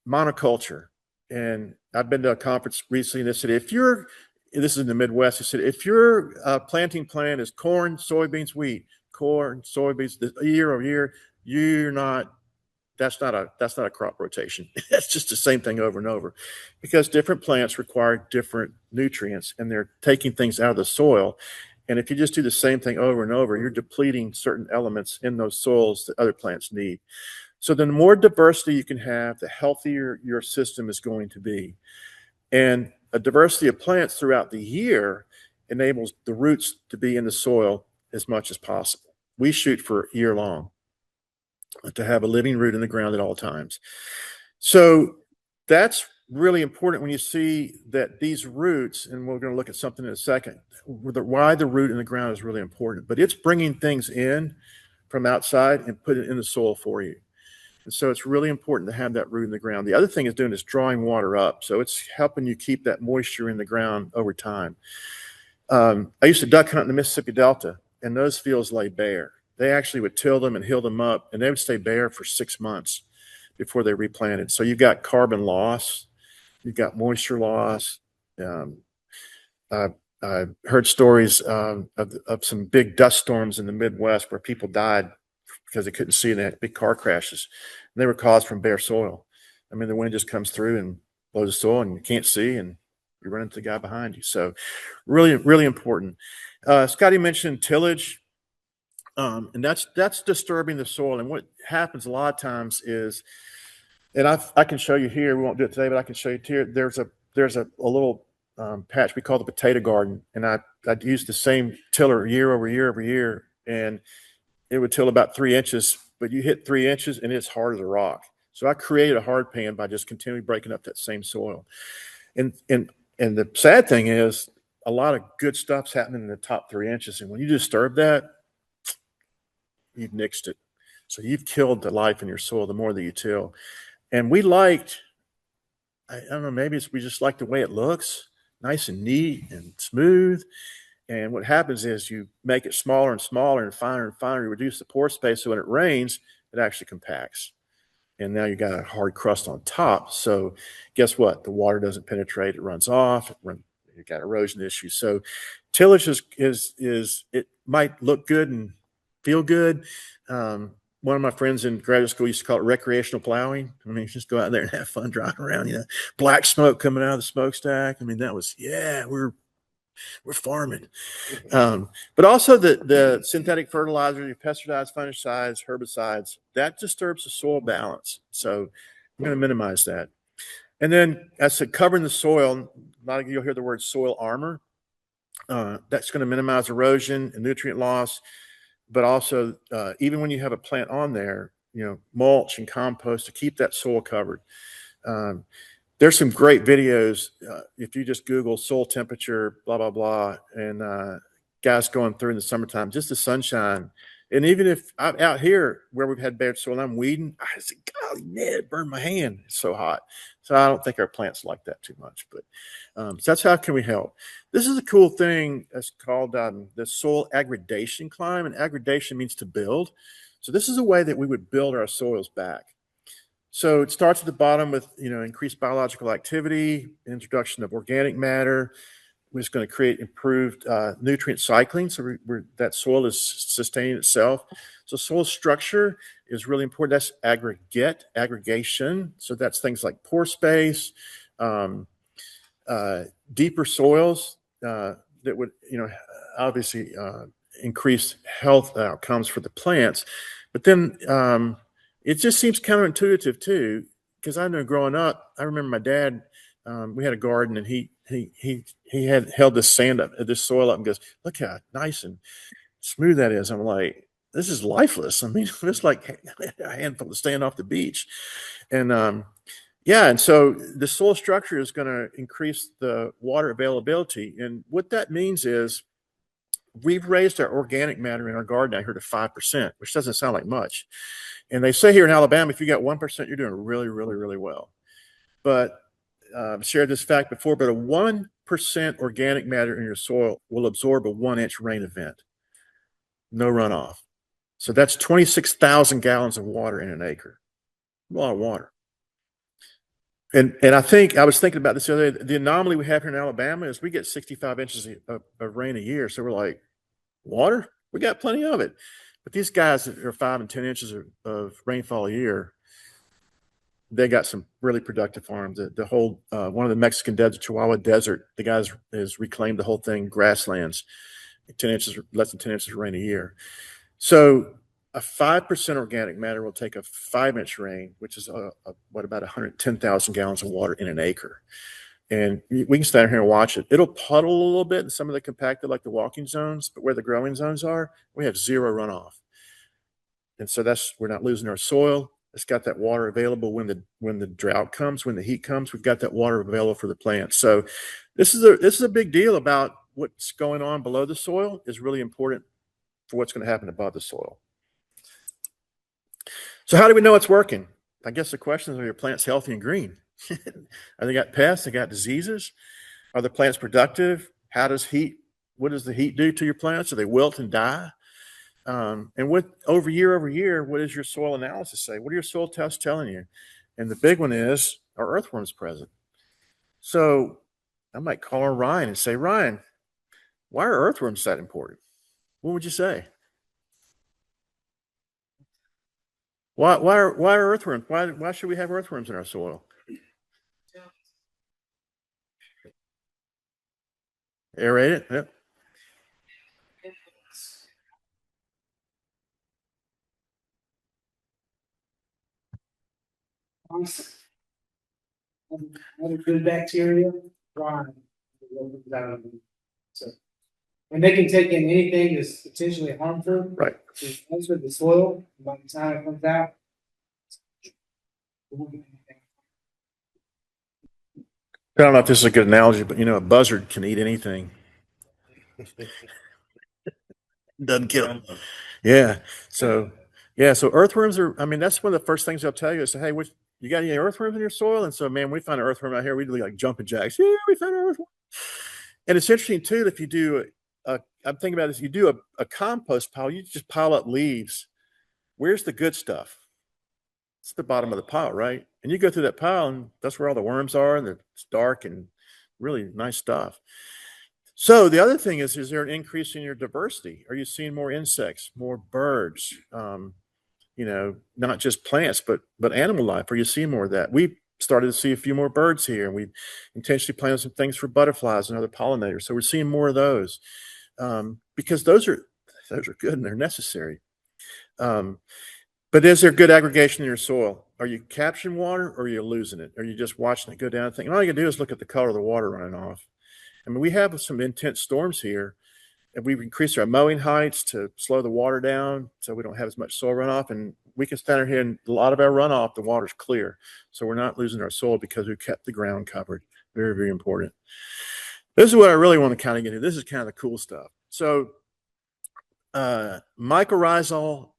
Monoculture. And I've been to a conference recently that said, this is in the Midwest, they said, if your planting plan is corn, soybeans, wheat, corn, soybeans, year over year, that's not a crop rotation. That's just the same thing over and over, because different plants require different nutrients and they're taking things out of the soil. And if you just do the same thing over and over, you're depleting certain elements in those soils that other plants need. So the more diversity you can have, the healthier your system is going to be. And a diversity of plants throughout the year enables the roots to be in the soil as much as possible. We shoot for year long to have a living root in the ground at all times. So that's really important when you see that these roots, and we're going to look at something in a second, why the root in the ground is really important, but it's bringing things in from outside and put it in the soil for you. And so it's really important to have that root in the ground. The other thing it's doing is drawing water up. So it's helping you keep that moisture in the ground over time. I used to duck hunt in the Mississippi Delta, and those fields lay bare. They actually would till them and hill them up, and they would stay bare for 6 months before they replanted. So you've got carbon loss, you've got moisture loss. I've heard stories of some big dust storms in the Midwest where people died because they couldn't see, and they had big car crashes. And they were caused from bare soil. I mean, the wind just comes through and blows the soil, and you can't see, and you run into the guy behind you. So really, really important. Scotty mentioned tillage. And that's disturbing the soil. And what happens a lot of times is, and I can show you here, we won't do it today, but I can show you here, there's a little patch we call the potato garden. And I used the same tiller year over year over year, and it would till about 3 inches, but you hit 3 inches and it's hard as a rock. So I created a hard pan by just continually breaking up that same soil. And the sad thing is, a lot of good stuff's happening in the top 3 inches. And when you disturb that, you've nixed it. So you've killed the life in your soil the more that you till. And we liked, I don't know, maybe we just like the way it looks, nice and neat and smooth. And what happens is you make it smaller and smaller and finer, you reduce the pore space. So when it rains, it actually compacts. And now you got a hard crust on top. So guess what? The water doesn't penetrate, it runs off, you got erosion issues. So tillage is it might look good and feel good. One of my friends in graduate school used to call it recreational plowing. I mean, just go out there and have fun driving around, black smoke coming out of the smokestack. I mean, that was, we're farming. But also the synthetic fertilizers, pesticides, fungicides, herbicides, that disturbs the soil balance. So I'm going to minimize that. And then as to covering the soil, you'll hear the word soil armor. That's going to minimize erosion and nutrient loss. But also, even when you have a plant on there, mulch and compost to keep that soil covered. There's some great videos. If you just Google soil temperature, blah, blah, blah, and guys going through in the summertime, just the sunshine. And even if I'm out here where we've had bad soil, I'm weeding, I say, golly, man, it burned my hand. It's so hot. So I don't think our plants like that too much. But so that's how can we help. This is a cool thing. It's called the soil aggradation climb. And aggradation means to build. So this is a way that we would build our soils back. So it starts at the bottom with, increased biological activity, introduction of organic matter, which is going to create improved nutrient cycling. So that soil is sustaining itself. So soil structure is really important. That's aggregation. So that's things like pore space, deeper soils that would, obviously increase health outcomes for the plants. But then it just seems counterintuitive too, because I know growing up, I remember my dad. We had a garden, and he had held this soil up and goes, "Look how nice and smooth that is." I'm like, this is lifeless. I mean, it's like a handful of staying off the beach. And yeah, and so the soil structure is going to increase the water availability. And what that means is we've raised our organic matter in our garden out here to 5%, which doesn't sound like much. And they say here in Alabama, if you got 1%, you're doing really, really, really well. But I've shared this fact before, but a 1% organic matter in your soil will absorb a 1-inch rain event. No runoff. So that's 26,000 gallons of water in an acre. A lot of water. And I think I was thinking about this the other day. The anomaly we have here in Alabama is we get 65 inches of rain a year. So we're like, water? We got plenty of it. But these guys that are 5 and 10 inches of rainfall a year, they got some really productive farms. The whole one of the Mexican desert, Chihuahua Desert, the guys has reclaimed the whole thing, grasslands, 10 inches, less than 10 inches of rain a year. So a 5% organic matter will take a 5-inch rain, which is what, about 110,000 gallons of water in an acre. And we can stand here and watch it. It'll puddle a little bit in some of the compacted, like the walking zones, but where the growing zones are, we have zero runoff. And so we're not losing our soil. It's got that water available when the drought comes, when the heat comes. We've got that water available for the plants. So this is a big deal about what's going on below the soil is really important for what's going to happen above the soil. So how do we know it's working? I guess the question is, are your plants healthy and green? Are they got pests? They got diseases? Are the plants productive? What does the heat do to your plants? Do they wilt and die? And over year, what does your soil analysis say? What are your soil tests telling you? And the big one is, are earthworms present? So I might call Ryan and say, Ryan, why are earthworms that important? What would you say? Why are earthworms? Why should we have earthworms in our soil? Aerate it. Yep. Other good bacteria, thrive. So, and they can take in anything that's potentially harmful. Right. To enter the soil. By the time it comes out, I don't know if this is a good analogy, but a buzzard can eat anything. Doesn't kill them. Yeah. So earthworms are, I mean, that's one of the first things they'll tell you is, hey, you got any earthworms in your soil? And so, man, we find an earthworm out here, we do like jumping jacks. Yeah, we found an earthworm. And it's interesting too, if you do, I'm thinking about this, you do a compost pile, you just pile up leaves. Where's the good stuff? It's the bottom of the pile, right? And you go through that pile and that's where all the worms are, and it's dark and really nice stuff. So the other thing is there an increase in your diversity? Are you seeing more insects, more birds? Not just plants, but animal life. Are you seeing more of that? We started to see a few more birds here, and we intentionally planted some things for butterflies and other pollinators. So we're seeing more of those because those are good and they're necessary. But is there good aggregation in your soil? Are you capturing water or are you losing it? Are you just watching it go down and thinking, all you can do is look at the color of the water running off? I mean, we have some intense storms here, and we've increased our mowing heights to slow the water down so we don't have as much soil runoff. And we can stand here and a lot of our runoff, the water's clear. So we're not losing our soil because we've kept the ground covered. Very, very important. This is what I really want to kind of get into. This is kind of the cool stuff. So mycorrhizal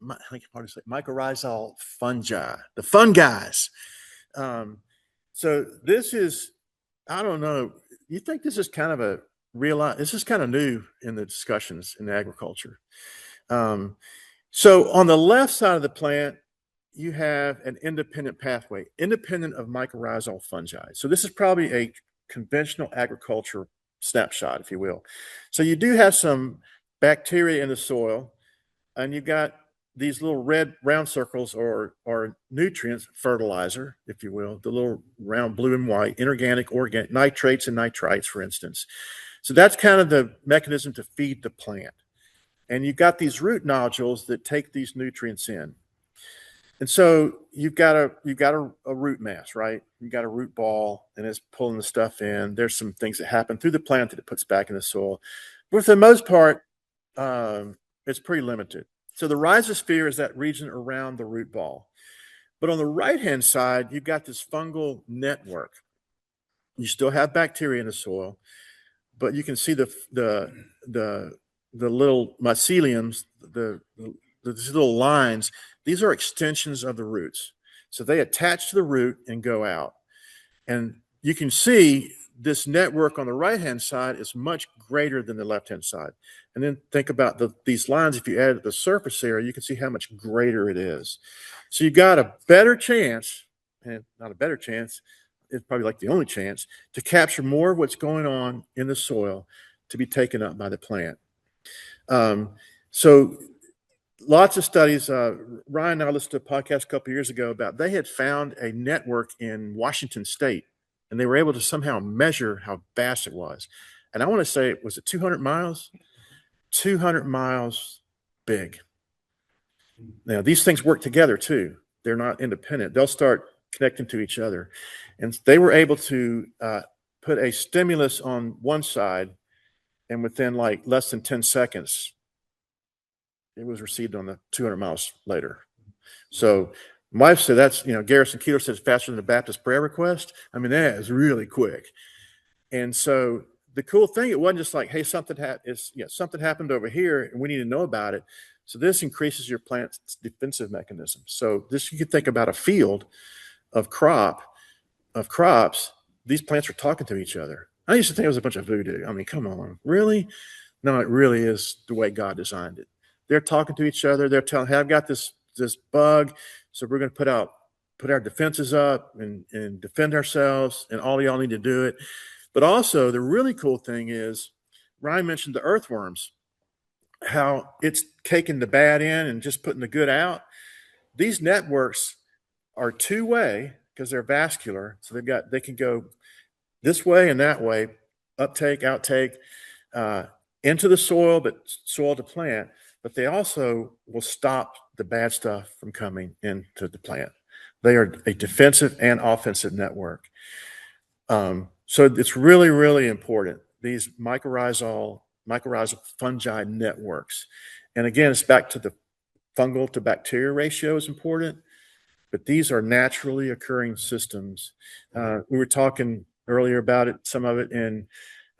fungi, the fun guys. So this is, I don't know, you think this is kind of this is kind of new in the discussions in agriculture. So on the left side of the plant, you have an independent pathway, independent of mycorrhizal fungi. So this is probably a conventional agriculture snapshot, if you will. So you do have some bacteria in the soil, and you've got these little red round circles or nutrients, fertilizer, if you will, the little round blue and white, inorganic, organic, nitrates and nitrites, for instance. So that's kind of the mechanism to feed the plant. And you've got these root nodules that take these nutrients in. And so you've got a root mass, right? You've got a root ball, and it's pulling the stuff in. There's some things that happen through the plant that it puts back in the soil. But for the most part, it's pretty limited. So the rhizosphere is that region around the root ball. But on the right-hand side, you've got this fungal network. You still have bacteria in the soil, but you can see the little myceliums, these little lines. These are extensions of the roots. So they attach to the root and go out. And you can see this network on the right-hand side is much greater than the left-hand side. And then think about these lines. If you add the surface area, you can see how much greater it is. So you got a better chance, and not a better chance, it's probably like the only chance, to capture more of what's going on in the soil to be taken up by the plant. So lots of studies. Ryan and I listened to a podcast a couple of years ago about they had found a network in Washington State, and they were able to somehow measure how vast it was. And I want to say, was it 200 miles? 200 miles big. Now, these things work together too. They're not independent. They'll start connecting to each other. And they were able to put a stimulus on one side, and within like less than 10 seconds, it was received on the 200 miles later. So my wife said that's, Garrison Keeler says faster than the Baptist prayer request. I mean, that is really quick. And so the cool thing, it wasn't just like, hey, something happened over here and we need to know about it. So this increases your plant's defensive mechanism. So this, you could think about a field of crops. These plants are talking to each other. I used to think it was a bunch of voodoo. I mean, come on, really? No, it really is the way God designed it. They're talking to each other. They're telling, hey, I've got this bug, so we're going to put our defenses up and defend ourselves, and all of y'all need to do it. But also, the really cool thing is, Ryan mentioned the earthworms, how it's taking the bad in and just putting the good out. These networks are two-way because they're vascular, so they can go this way and that way, uptake, outtake, into the soil, but soil to plant. But they also will stop the bad stuff from coming into the plant. They are a defensive and offensive network. So it's really, really important, these mycorrhizal fungi networks. And again, it's back to the fungal to bacteria ratio is important, but these are naturally occurring systems. We were talking earlier about it, some of it, and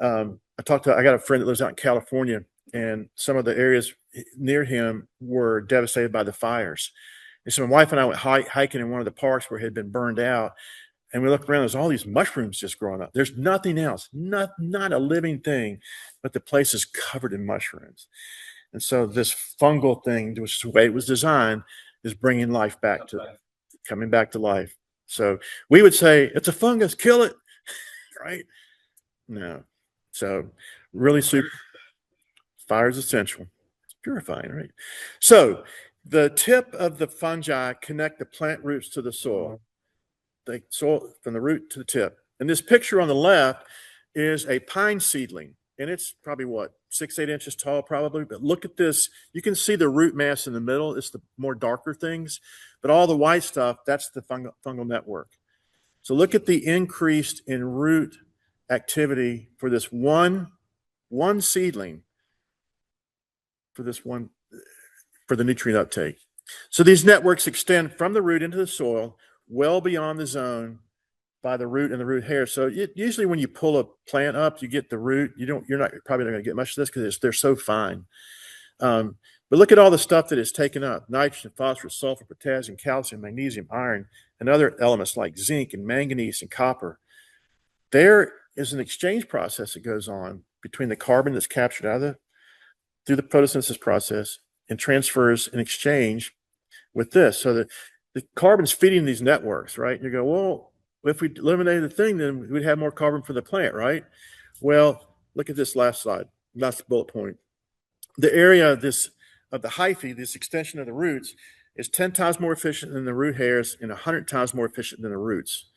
I got a friend that lives out in California, and some of the areas near him were devastated by the fires. And so my wife and I went hiking in one of the parks where it had been burned out, and we looked around, there's all these mushrooms just growing up. There's nothing else, not a living thing, but the place is covered in mushrooms. And so this fungal thing, which is the way it was designed, is bringing life coming back to life. So we would say, it's a fungus, kill it, right? No. So really super. Fire is essential. It's purifying, right? So the tip of the fungi connect the plant roots to the soil. The soil from the root to the tip. And this picture on the left is a pine seedling, and it's probably 6-8 inches tall, probably. But look at this. You can see the root mass in the middle. It's the more darker things, but all the white stuff, that's the fungal network. So look at the increase in root activity for this one seedling, for the nutrient uptake. So these networks extend from the root into the soil, well beyond the zone by the root and the root hair. So usually when you pull a plant up, you get the root. You're probably not going to get much of this because they're so fine. But look at all the stuff that is taken up: nitrogen, phosphorus, sulfur, potassium, calcium, magnesium, iron, and other elements like zinc and manganese and copper. There is an exchange process that goes on between the carbon that's captured through the photosynthesis process and transfers in exchange with this. So the carbon's feeding these networks, right? And you go, well, if we eliminated the thing, then we'd have more carbon for the plant, right? Well, look at this last slide, last bullet point. The area of the hyphae, this extension of the roots, is 10 times more efficient than the root hairs and 100 times more efficient than the roots.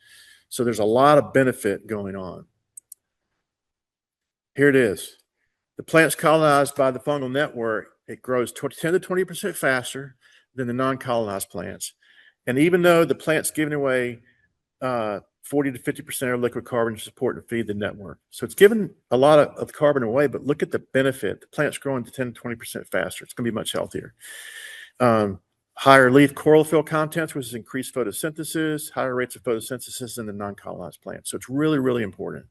So there's a lot of benefit going on. Here it is. The plant's colonized by the fungal network. It grows 10 to 20% faster than the non-colonized plants. And even though the plant's giving away 40 to 50% of liquid carbon to support and feed the network. So it's giving a lot of carbon away, but look at the benefit. The plant's growing to 10 to 20% faster. It's going to be much healthier. Higher leaf chlorophyll contents, which is increased photosynthesis, higher rates of photosynthesis in the non-colonized plant. So it's really, really important.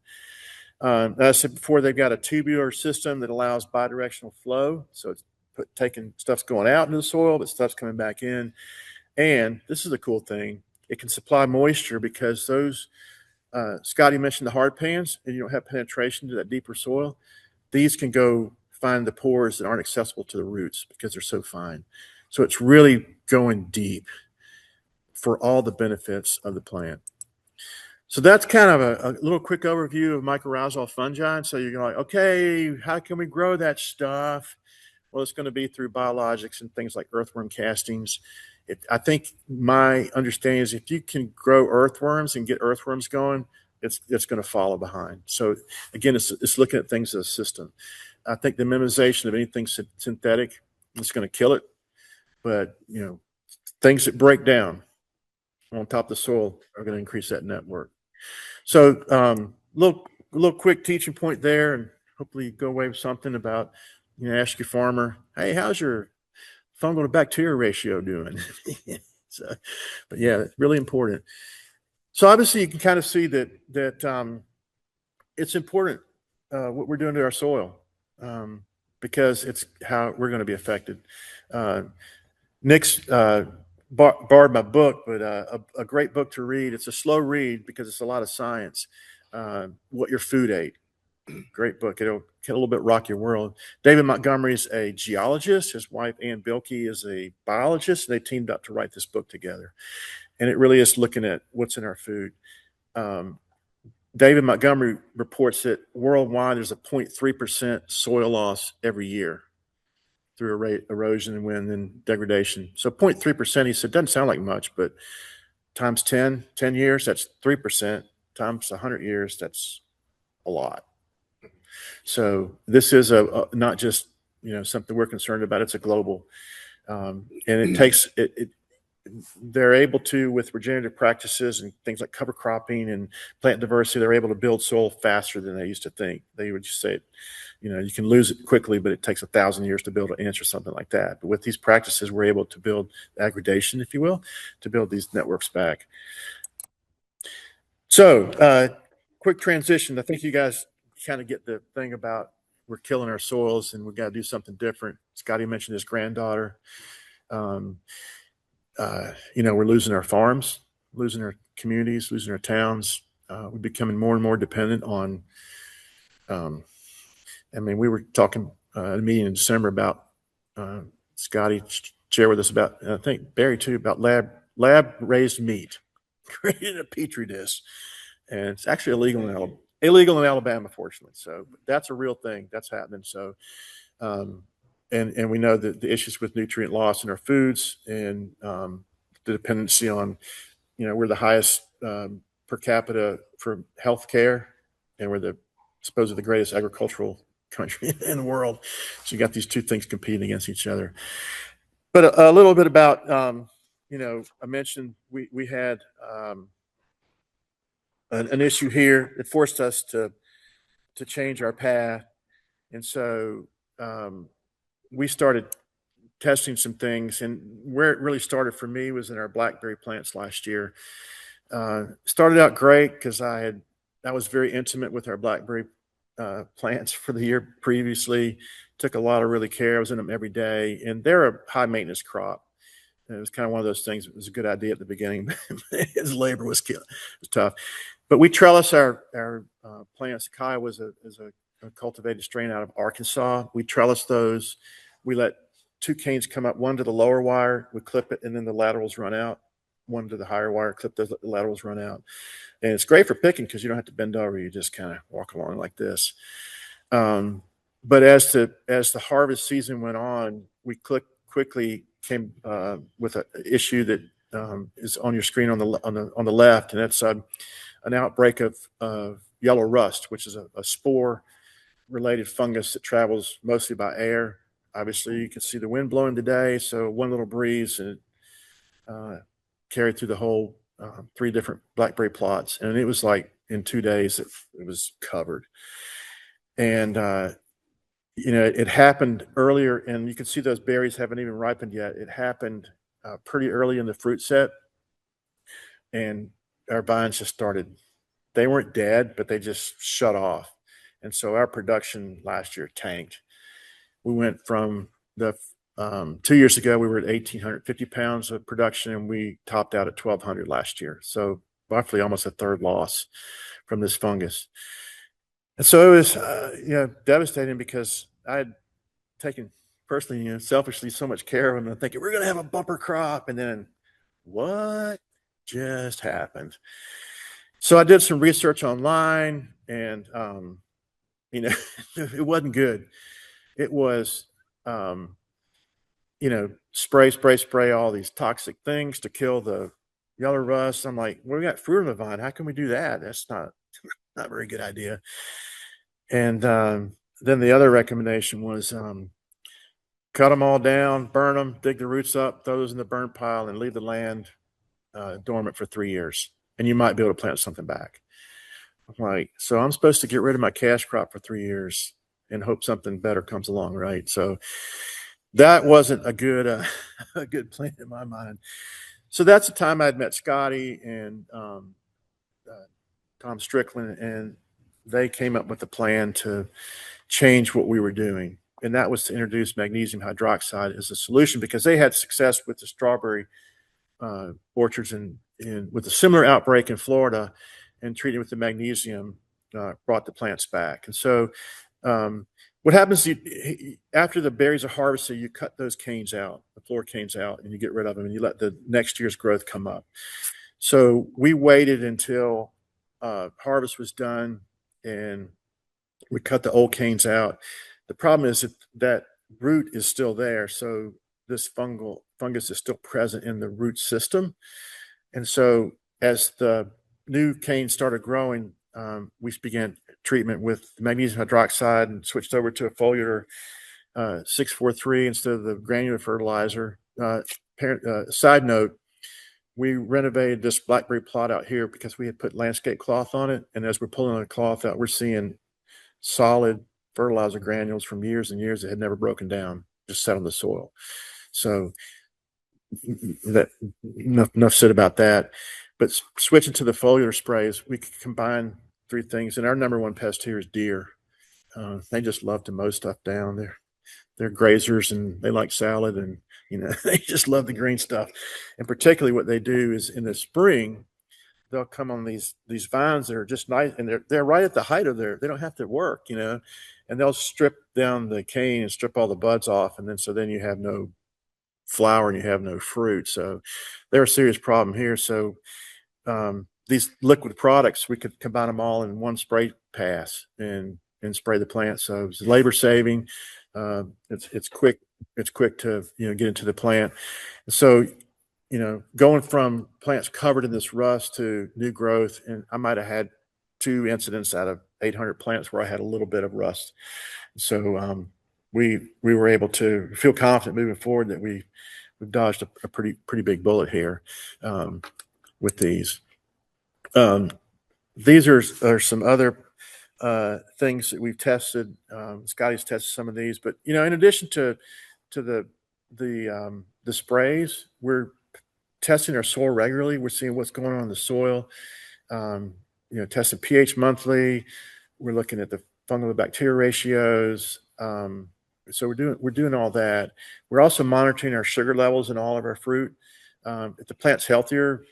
As I said before, they've got a tubular system that allows bidirectional flow. So it's taking stuff's going out into the soil, but stuff's coming back in. And this is a cool thing. It can supply moisture because those, Scotty mentioned the hard pans, and you don't have penetration to that deeper soil. These can go find the pores that aren't accessible to the roots because they're so fine. So it's really going deep for all the benefits of the plant. So that's kind of a little quick overview of mycorrhizal fungi. So you're like, okay, how can we grow that stuff? Well, it's going to be through biologics and things like earthworm castings. I think my understanding is if you can grow earthworms and get earthworms going, it's going to follow behind. So again, it's looking at things as a system. I think the minimization of anything synthetic is going to kill it. But, things that break down on top of the soil are going to increase that network. So little quick teaching point there, and hopefully you go away with something about, ask your farmer, hey, how's your fungal to bacteria ratio doing? But yeah, it's really important. So obviously you can kind of see that it's important what we're doing to our soil because it's how we're going to be affected. Nick's borrowed my book, but a great book to read. It's a slow read because it's a lot of science. What Your Food Ate. Great book. It'll a little bit rock your world. David Montgomery's a geologist. His wife, Ann Bilkey, is a biologist. And they teamed up to write this book together. And it really is looking at what's in our food. David Montgomery reports that worldwide there's a 0.3% soil loss every year through erosion and wind and degradation. So 0.3%, he said, doesn't sound like much, but times 10 years, that's 3%. Times 100 years, that's a lot. So this is not just, something we're concerned about. It's a global, and it takes it. They're able to, with regenerative practices and things like cover cropping and plant diversity, they're able to build soil faster than they used to think. They would just say, you can lose it quickly, but it takes 1,000 years to build an inch or something like that. But with these practices, we're able to build aggregation, if you will, to build these networks back. So quick transition. I think you guys kind of get the thing about we're killing our soils and we've got to do something different. Scotty mentioned his granddaughter. We're losing our farms, losing our communities, losing our towns. We're becoming more and more dependent on, we were talking at a meeting in December about, Scotty shared with us about, I think Barry too, about lab raised meat created in a petri dish. And it's actually illegal in Alabama, fortunately. So that's a real thing that's happening. So, and we know that the issues with nutrient loss in our foods and the dependency on, we're the highest per capita for healthcare, and we're supposedly the greatest agricultural country in the world. So you got these two things competing against each other. But a little bit about, I mentioned we had an issue here that forced us to change our path, and so we started testing some things. And where it really started for me was in our blackberry plants last year. Started out great because I was very intimate with our blackberry plants for the year previously. Took a lot of really care. I was in them every day, and they're a high maintenance crop. And it was kind of one of those things. It was a good idea at the beginning, but his labor was tough. But we trellis our plants. Kai was a cultivated strain out of Arkansas. We trellis those. We let two canes come up, one to the lower wire, we clip it, and then the laterals run out. One to the higher wire, clip the laterals run out. And it's great for picking because you don't have to bend over. You just kind of walk along like this. But as the harvest season went on, we quickly came with an issue that is on your screen on the left, and that's an outbreak of yellow rust, which is a spore-related fungus that travels mostly by air. Obviously, you can see the wind blowing today, so one little breeze and it carried through the whole 3 different blackberry plots, and it was like in 2 days it was covered. And it happened earlier, and you can see those berries haven't even ripened yet. It happened pretty early in the fruit set, and our vines just started. They weren't dead, but they just shut off, and so our production last year tanked. We went from the 2 years ago, we were at 1,850 pounds of production, and we topped out at 1,200 last year. So roughly almost a third loss from this fungus. And so it was, devastating because I had taken personally, selfishly so much care of them and thinking we're going to have a bumper crop. And then what just happened? So I did some research online, and, it wasn't good. It was, spray all these toxic things to kill the yellow rust. I'm like, well, we got fruit on the vine. How can we do that? That's not a very good idea. And then the other recommendation was cut them all down, burn them, dig the roots up, throw those in the burn pile, and leave the land dormant for 3 years, and you might be able to plant something back. I'm like, so I'm supposed to get rid of my cash crop for 3 years and hope something better comes along, right? So that wasn't a good a good plan in my mind. So that's the time I'd met Scotty and Tom Strickland, and they came up with a plan to change what we were doing. And that was to introduce magnesium hydroxide as a solution, because they had success with the strawberry orchards with a similar outbreak in Florida, and treating with the magnesium brought the plants back. And so what happens after the berries are harvested, you cut those canes out, the floor canes out, and you get rid of them, and you let the next year's growth come up. So we waited until harvest was done, and we cut the old canes out. The problem is that root is still there, so this fungus is still present in the root system. And so as the new canes started growing, we began treatment with magnesium hydroxide and switched over to a foliar 643 instead of the granular fertilizer. Side note, we renovated this blackberry plot out here because we had put landscape cloth on it. And as we're pulling the cloth out, we're seeing solid fertilizer granules from years and years that had never broken down, just sat on the soil. So that enough said about that. But switching to the foliar sprays, we could combine 3 things. And our number one pest here is deer. They just love to mow stuff down. They're grazers, and they like salad, and they just love the green stuff. And particularly what they do is in the spring, they'll come on these vines that are just nice, and they're right at the height of they don't have to work, and they'll strip down the cane and strip all the buds off, and then you have no flower and you have no fruit. So they're a serious problem here. So these liquid products, we could combine them all in one spray pass and spray the plant. So it's labor saving. It's quick to get into the plant. So going from plants covered in this rust to new growth, and I might have had 2 incidents out of 800 plants where I had a little bit of rust. So we were able to feel confident moving forward that we've dodged a pretty big bullet here with these. These are some other things that we've tested. Scotty's tested some of these, but in addition to the sprays, we're testing our soil regularly. We're seeing what's going on in the soil. Testing pH monthly. We're looking at the fungal to bacteria ratios. So we're doing all that. We're also monitoring our sugar levels in all of our fruit. If the plant's healthier,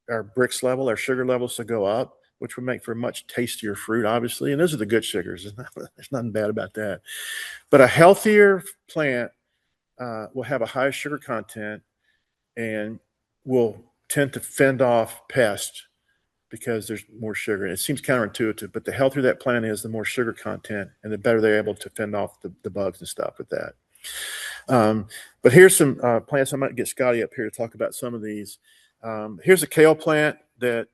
our Brix level, our sugar levels will go up, which would make for a much tastier fruit, obviously. And those are the good sugars. There's nothing bad about that. But a healthier plant will have a higher sugar content and will tend to fend off pests because there's more sugar. And it seems counterintuitive, but the healthier that plant is, the more sugar content, and the better they're able to fend off the bugs and stuff with that. But here's some plants. I might get Scotty up here to talk about some of these. Here's a kale plant that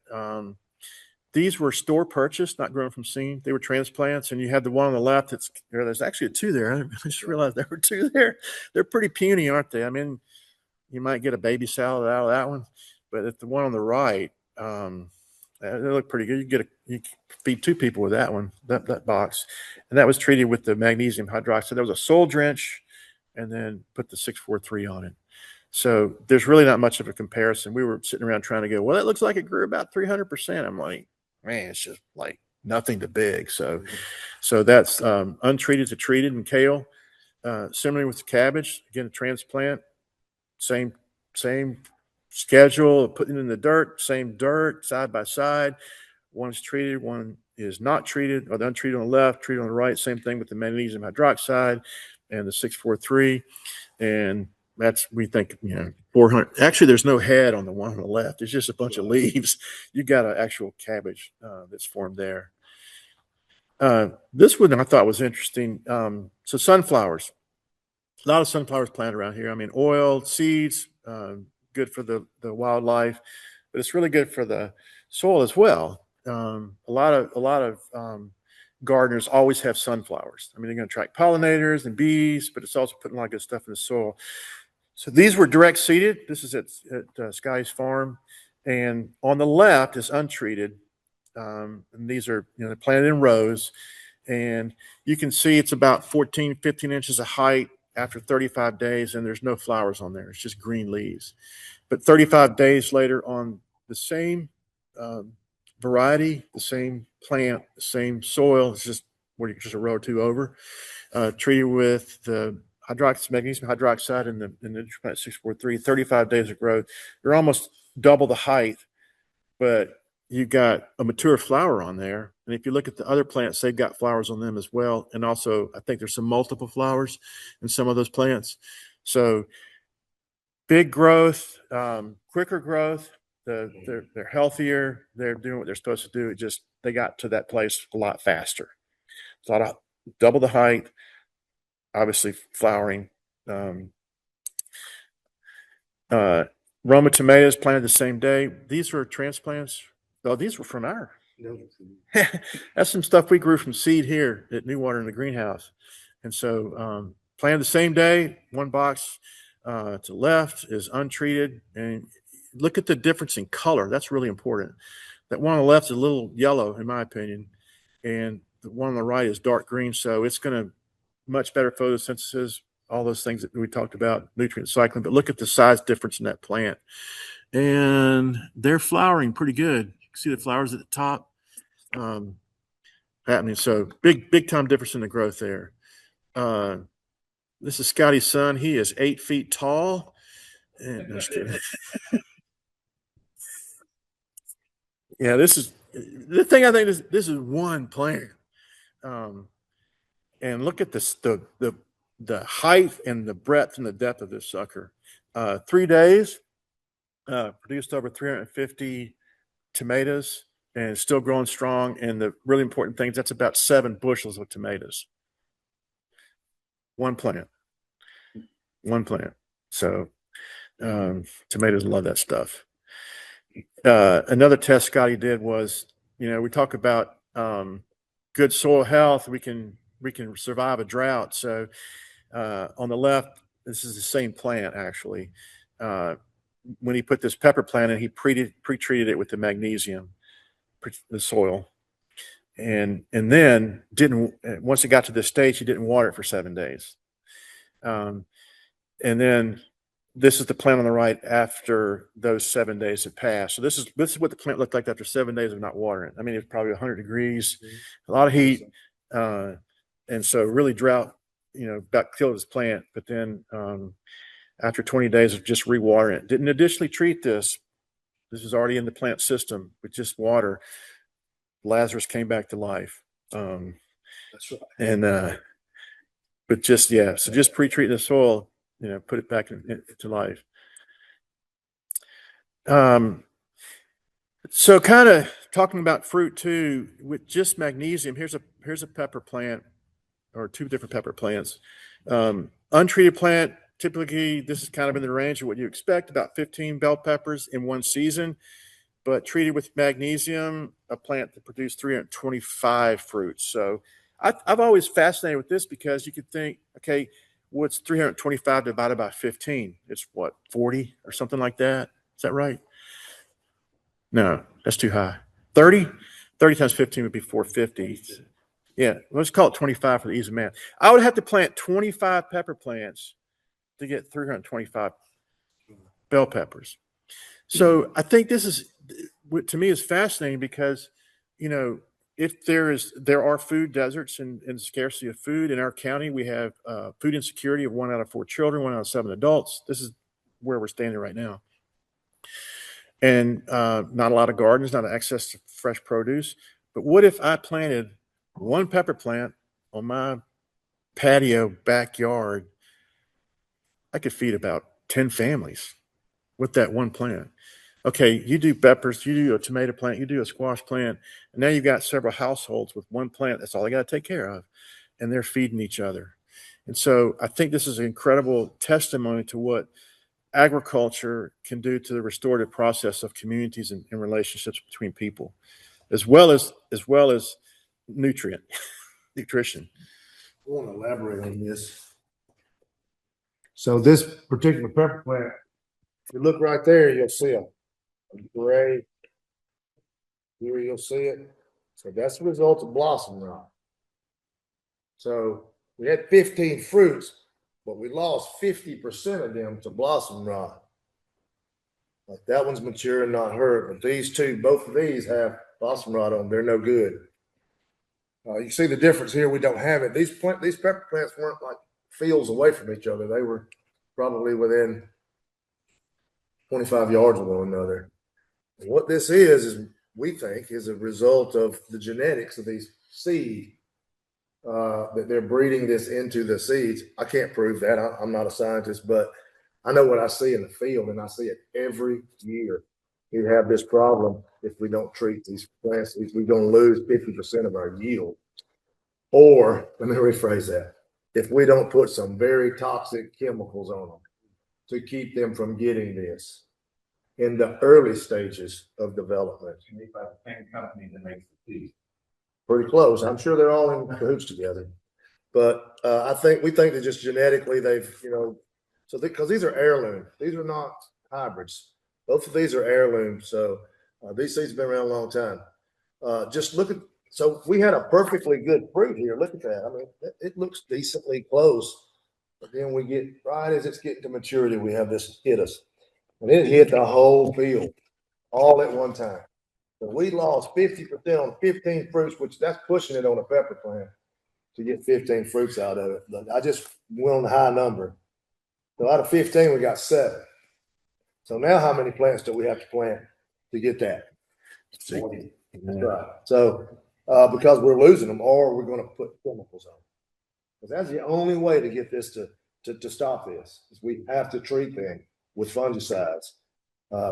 these were store purchased, not grown from seed. They were transplants, and you had the one on the left. There's actually 2 there. I just realized there were 2 there. They're pretty puny, aren't they? I mean, you might get a baby salad out of that one. But at the one on the right, they look pretty good. You feed 2 people with that one, that box, and that was treated with the magnesium hydroxide. There was a soil drench, and then put the 643 on it. So there's really not much of a comparison. We were sitting around trying to go, well, it looks like it grew about 300%. I'm like, man, it's just like nothing to big. So that's untreated to treated in kale. Similarly with the cabbage, again, a transplant, same schedule, putting it in the dirt, same dirt, side by side. One is treated, one is not treated, or the untreated on the left, treated on the right. Same thing with the magnesium hydroxide and the 643. And that's, we think, 400. Actually, there's no head on the one on the left. It's just a bunch of leaves. You got an actual cabbage that's formed there. This one I thought was interesting. So sunflowers, a lot of sunflowers planted around here. I mean, oil, seeds, good for the wildlife, but it's really good for the soil as well. A lot of gardeners always have sunflowers. I mean, they're going to attract pollinators and bees, but it's also putting a lot of good stuff in the soil. So these were direct seeded. This is at Sky's farm, and on the left is untreated. And these are they're planted in rows, and you can see it's about 14, 15 inches of height after 35 days, and there's no flowers on there. It's just green leaves. But 35 days later on the same variety, the same plant, the same soil, it's just a row or 2 over, treated with the magnesium hydroxide and the Nutriplant 643, 35 days of growth. They're almost double the height, but you've got a mature flower on there. And if you look at the other plants, they've got flowers on them as well. And also, I think there's some multiple flowers in some of those plants. So big growth, quicker growth. They're healthier. They're doing what they're supposed to do. They got to that place a lot faster. It's a lot of double the height, obviously flowering. Roma tomatoes planted the same day. These were transplants. Oh, these were from our. That's some stuff we grew from seed here at New Water in the greenhouse. And so planted the same day, one box to the left is untreated. And look at the difference in color. That's really important. That one on the left is a little yellow, in my opinion. And the one on the right is dark green. So it's going to much better photosynthesis, all those things that we talked about, nutrient cycling. But look at the size difference in that plant. And they're flowering pretty good. You can see the flowers at the top happening. So big time difference in the growth there. This is Scotty's son. He is 8 feet tall. And, no, just kidding. Yeah, this is the thing. I think this is one plant. And look at this, the height and the breadth and the depth of this sucker. 3 days, produced over 350 tomatoes, and it's still growing strong. And the really important thing is that's about 7 bushels of tomatoes. One plant. So tomatoes love that stuff. Another test Scotty did was, we talk about good soil health. We can survive a drought. So on the left, this is the same plant actually. When he put this pepper plant in, he pre-treated it with the magnesium, the soil, and then once it got to this stage, he didn't water it for 7 days. And then this is the plant on the right after those 7 days had passed. So this is what the plant looked like after 7 days of not watering it. I mean, it's probably 100 degrees, a lot of heat, and so really drought, about killed his plant. But then after 20 days of just rewatering it, didn't additionally treat this. This was already in the plant system with just water. Lazarus came back to life. That's right. And but so just pre-treating the soil, put it back into life. So kind of talking about fruit too, with just magnesium. Here's a pepper plant, or 2 different pepper plants. Untreated plant, typically this is kind of in the range of what you expect, about 15 bell peppers in one season. But treated with magnesium, a plant that produced 325 fruits. So I've always fascinated with this because you could think, okay, what's 325 divided by 15? It's what, 40 or something like that? Is that right? No, that's too high. 30 times 15 would be 450. Yeah, let's call it 25 for the ease of math. I would have to plant 25 pepper plants to get 325 bell peppers. So I think this is, to me, is fascinating because, you know, if there are food deserts and scarcity of food in our county, we have food insecurity of 1 out of 4 children, 1 out of 7 adults. This is where we're standing right now. And not a lot of gardens, not access to fresh produce. But what if I planted one pepper plant on my patio backyard? I could feed about 10 families with that one plant. Okay, you do peppers, you do a tomato plant, you do a squash plant, and now you've got several households with one plant. That's all they got to take care of, and they're feeding each other. And so I think this is an incredible testimony to what agriculture can do to the restorative process of communities and relationships between people, as well as nutrition. I want to elaborate on this. So this particular pepper plant, if you look right there, you'll see a gray. Here you'll see it. So that's the result of blossom rot. So we had 15 fruits, but we lost 50% of them to blossom rot. Like that one's mature and not hurt, but these two, both of these have blossom rot on them. They're no good. You see the difference here. We don't have it. These pepper plants weren't like fields away from each other. They were probably within 25 yards of one another. And what this is we think is a result of the genetics of these seed that they're breeding this into the seeds. I can't prove that. I'm not a scientist, but I know what I see in the field, and I see it every year. We have this problem if we don't treat these plants. We're going to lose 50% of our yield. Or, let me rephrase that, if we don't put some very toxic chemicals on them to keep them from getting this in the early stages of development. Made by the same company that makes the seed. Pretty close. I'm sure they're all in cahoots together. But we think that just genetically they've, so because these are heirloom. These are not hybrids. Both of these are heirlooms. So these seeds have been around a long time. Just look at, so we had a perfectly good fruit here. Look at that. I mean, it looks decently close. But then we get, right as it's getting to maturity, we have this hit us. And it hit the whole field all at one time. So we lost 50% on 15 fruits, which that's pushing it on a pepper plant to get 15 fruits out of it. But I just went on the high number. So out of 15, we got 7. So now how many plants do we have to plant to get that? 40. That's right. So because we're losing them, or we're going to put chemicals on them. Because that's the only way to get this to stop this, is we have to treat them with fungicides,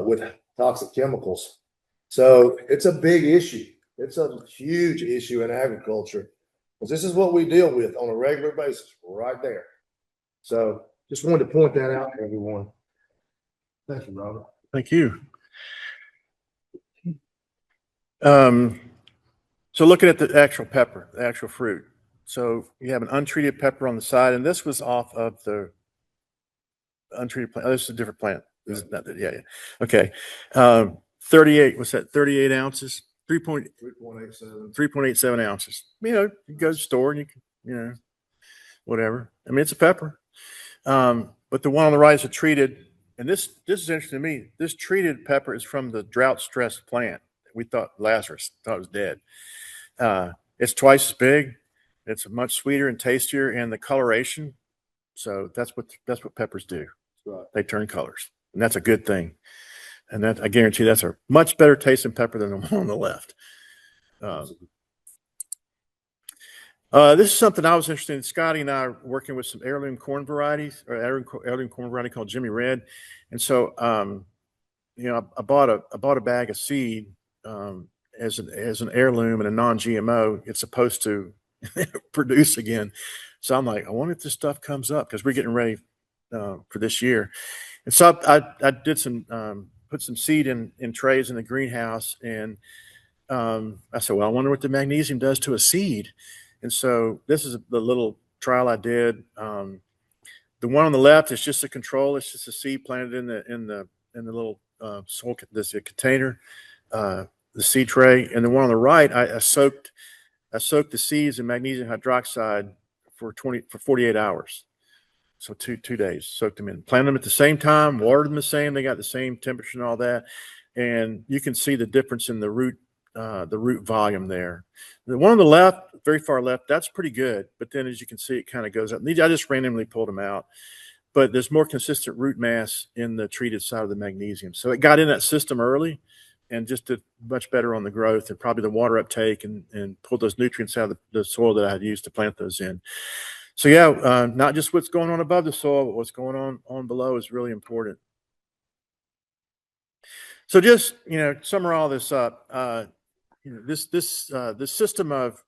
with toxic chemicals. So it's a big issue. It's a huge issue in agriculture, because this is what we deal with on a regular basis right there. So just wanted to point that out to everyone. Thank you, Robert. Thank you. So looking at the actual pepper, the actual fruit. So you have an untreated pepper on the side, and this was off of the untreated plant. Oh, this is a different plant. This is not, yeah. Okay. 38, what's that? 38 ounces, 3.87 ounces. You go to the store and you can, whatever. I mean, it's a pepper. But the one on the right is a treated, and this is interesting to me. This treated pepper is from the drought-stressed plant. We thought Lazarus thought it was dead. It's twice as big. It's much sweeter and tastier, and the coloration. So that's what peppers do. Right. They turn colors, and that's a good thing. And that, I guarantee, that's a much better tasting pepper than the one on the left. This is something I was interested in. Scotty and I are working with some heirloom corn varieties, or heirloom corn variety called Jimmy Red. And so, I bought a bag of seed as an heirloom and a non-GMO. It's supposed to produce again. So I'm like, I wonder if this stuff comes up, because we're getting ready for this year. And so I did some put some seed in trays in the greenhouse, and I said, well, I wonder what the magnesium does to a seed. And so this is the little trial I did. The one on the left is just a control. It's just a seed planted in the little soil, this container. the seed tray, and the one on the right, I soaked the seeds in magnesium hydroxide for 48 hours. So two days, soaked them in, planted them at the same time, watered them the same. They got the same temperature and all that. And you can see the difference in the root volume there. The one on the left, very far left, that's pretty good. But then as you can see, it kind of goes up. I just randomly pulled them out. But there's more consistent root mass in the treated side of the magnesium. So it got in that system early and just did much better on the growth and probably the water uptake and pulled those nutrients out of the soil that I had used to plant those in. So yeah, not just what's going on above the soil, but what's going on below is really important. So just, sum all this up. This system of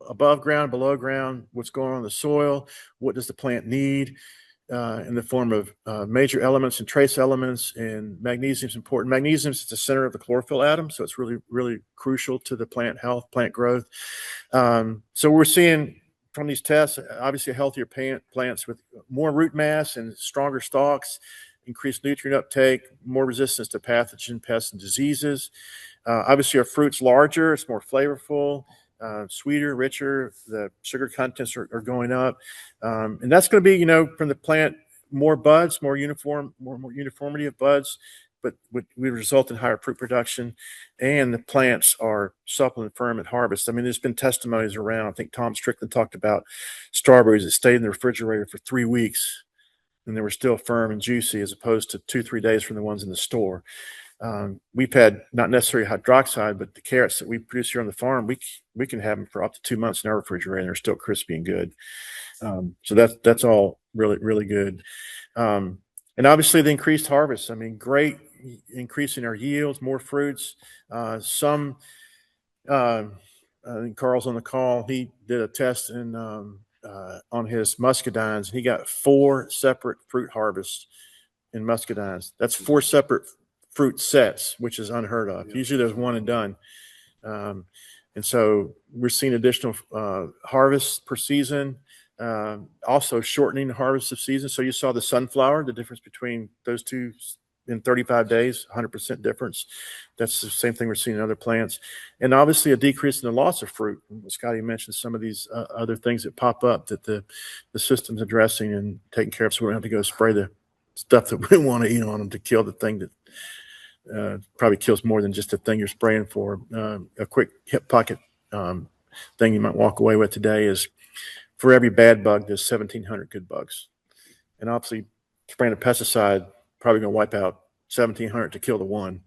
above ground, below ground, what's going on in the soil, what does the plant need in the form of major elements and trace elements, and magnesium is important. Magnesium is at the center of the chlorophyll atom, so it's really, really crucial to the plant health, plant growth. So we're seeing from these tests, obviously healthier plants with more root mass and stronger stalks, increased nutrient uptake, more resistance to pathogen, pests, and diseases. Obviously, our fruit's larger, it's more flavorful, sweeter, richer. The sugar contents are going up, and that's going to be, from the plant, more buds, more uniformity of buds, but would result in higher fruit production, and the plants are supple and firm at harvest. I mean, there's been testimonies around. I think Tom Strickland talked about strawberries that stayed in the refrigerator for 3 weeks, and they were still firm and juicy, as opposed to 2-3 days from the ones in the store. We've had not necessarily hydroxide, but the carrots that we produce here on the farm, we can have them for up to 2 months in our refrigerator, and they're still crispy and good. So that's all really, really good. And obviously the increased harvest. I mean, great increase in our yields, more fruits. I think Carl's on the call. He did a test on his muscadines. He got 4 separate fruit harvests in muscadines. That's 4 separate fruit sets, which is unheard of. Usually there's one and done. And so we're seeing additional harvests per season, also shortening the harvest of season. So you saw the sunflower, the difference between those two in 35 days, 100% difference. That's the same thing we're seeing in other plants. And obviously a decrease in the loss of fruit. Scotty mentioned some of these other things that pop up that the system's addressing and taking care of, so we don't have to go spray the stuff that we want to eat on them to kill the thing that probably kills more than just the thing you're spraying for. A quick hip pocket thing you might walk away with today is, for every bad bug, there's 1,700 good bugs. And obviously, spraying a pesticide probably going to wipe out 1,700 to kill the one.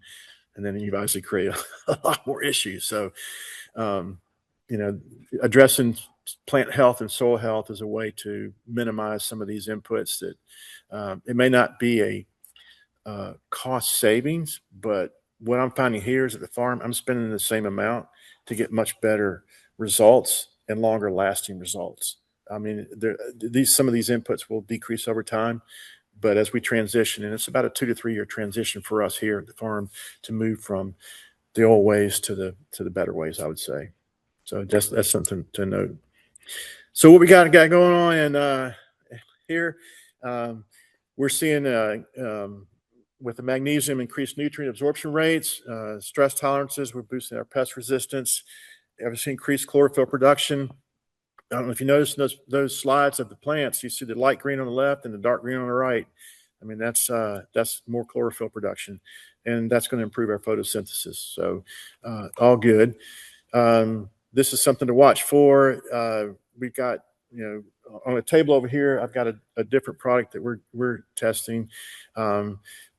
And then you've obviously created a lot more issues. So, addressing plant health and soil health is a way to minimize some of these inputs that it may not be a cost savings, but what I'm finding here is at the farm, I'm spending the same amount to get much better results and longer lasting results. I mean, some of these inputs will decrease over time, but as we transition, and it's about a 2 to 3 year transition for us here at the farm to move from the old ways to the better ways, I would say. So that's something to note. So what we got going on in here, we're seeing with the magnesium, increased nutrient absorption rates, stress tolerances. We're boosting our pest resistance. Obviously, increased chlorophyll production. I don't know if you notice those slides of the plants. You see the light green on the left and the dark green on the right. I mean, that's more chlorophyll production, and that's going to improve our photosynthesis. So, all good. This is something to watch for. We've got, on a table over here, I've got a different product that we're testing.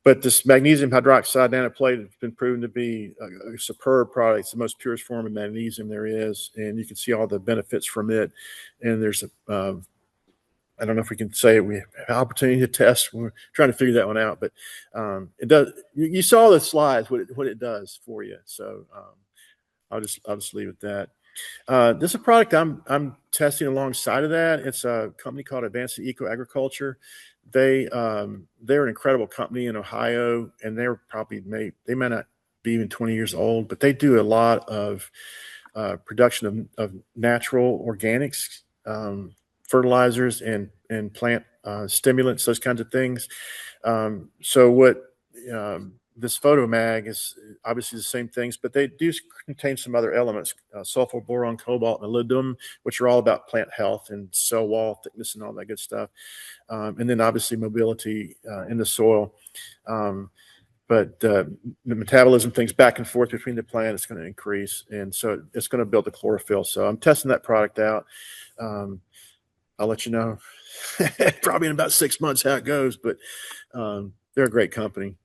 But this magnesium hydroxide nanoplate has been proven to be a superb product. It's the most purest form of magnesium there is, and you can see all the benefits from it. And there's I don't know if we can say we have an opportunity to test. We're trying to figure that one out, but it does. You saw the slides, what it does for you. So I'll just leave it at that. This is a product I'm testing alongside of that. It's a company called Advanced Eco Agriculture. They're an incredible company in Ohio, and they may not be even 20 years old, but they do a lot of production of natural organics, fertilizers, and plant stimulants, those kinds of things. So what this photo mag is obviously the same things, but they do contain some other elements, sulfur, boron, cobalt, molybdenum, which are all about plant health and cell wall thickness and all that good stuff. And then obviously mobility in the soil. But the metabolism, things back and forth between the plant, it's going to increase. And so it's going to build the chlorophyll. So I'm testing that product out. I'll let you know probably in about 6 months how it goes, but they're a great company.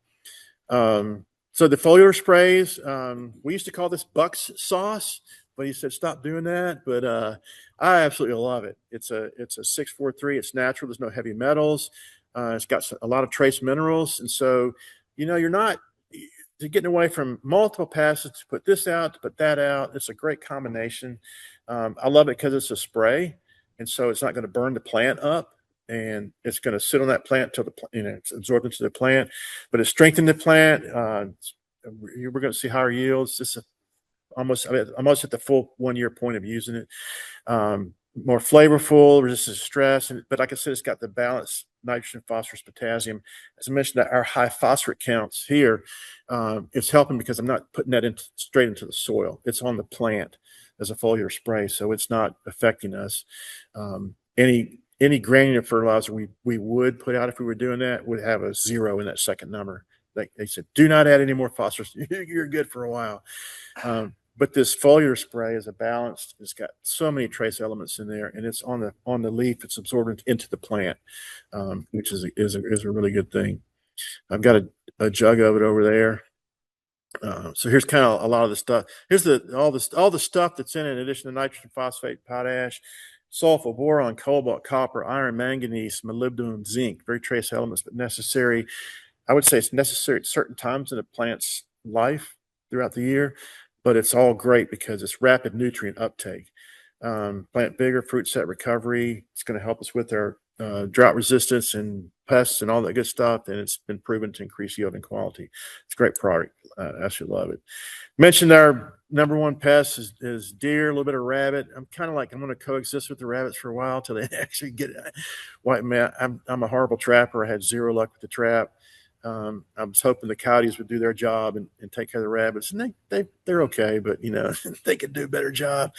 So the foliar sprays, we used to call this Buck's sauce, but he said, stop doing that. But I absolutely love it. It's a 643. It's natural. There's no heavy metals. It's got a lot of trace minerals. And so, you're getting away from multiple passes to put this out, to put that out. It's a great combination. I love it because it's a spray. And so it's not going to burn the plant up. And it's going to sit on that plant until it's absorbed into the plant, but it strengthened the plant. We're going to see higher yields. This is almost at the full 1 year point of using it. More flavorful, resistant to stress, but like I said, it's got the balance nitrogen, phosphorus, potassium. As I mentioned, that our high phosphorus counts here, it's helping because I'm not putting that straight into the soil. It's on the plant as a foliar spray, so it's not affecting us. Any granular fertilizer we would put out if we were doing that would have a 0 in that second number. They said, do not add any more phosphorus. You're good for a while. But this foliar spray is a balanced. It's got so many trace elements in there, and it's on the leaf. It's absorbed into the plant, which is a really good thing. I've got a jug of it over there. So here's kind of a lot of the stuff. Here's all the stuff that's in it, in addition to nitrogen, phosphate, potash, sulfur, boron, cobalt, copper, iron, manganese, molybdenum, zinc. Very trace elements, but necessary. I would say it's necessary at certain times in a plant's life throughout the year, but it's all great because it's rapid nutrient uptake. Plant vigor, fruit set recovery. It's going to help us with our drought resistance and pests and all that good stuff. And it's been proven to increase yield and quality. It's a great product. I absolutely love it. Mentioned our number one pest is deer, a little bit of rabbit. I'm going to coexist with the rabbits for a while till they actually get it. I'm a horrible trapper. I had zero luck with the trap. I was hoping the coyotes would do their job and take care of the rabbits, and they're okay, but they could do a better job.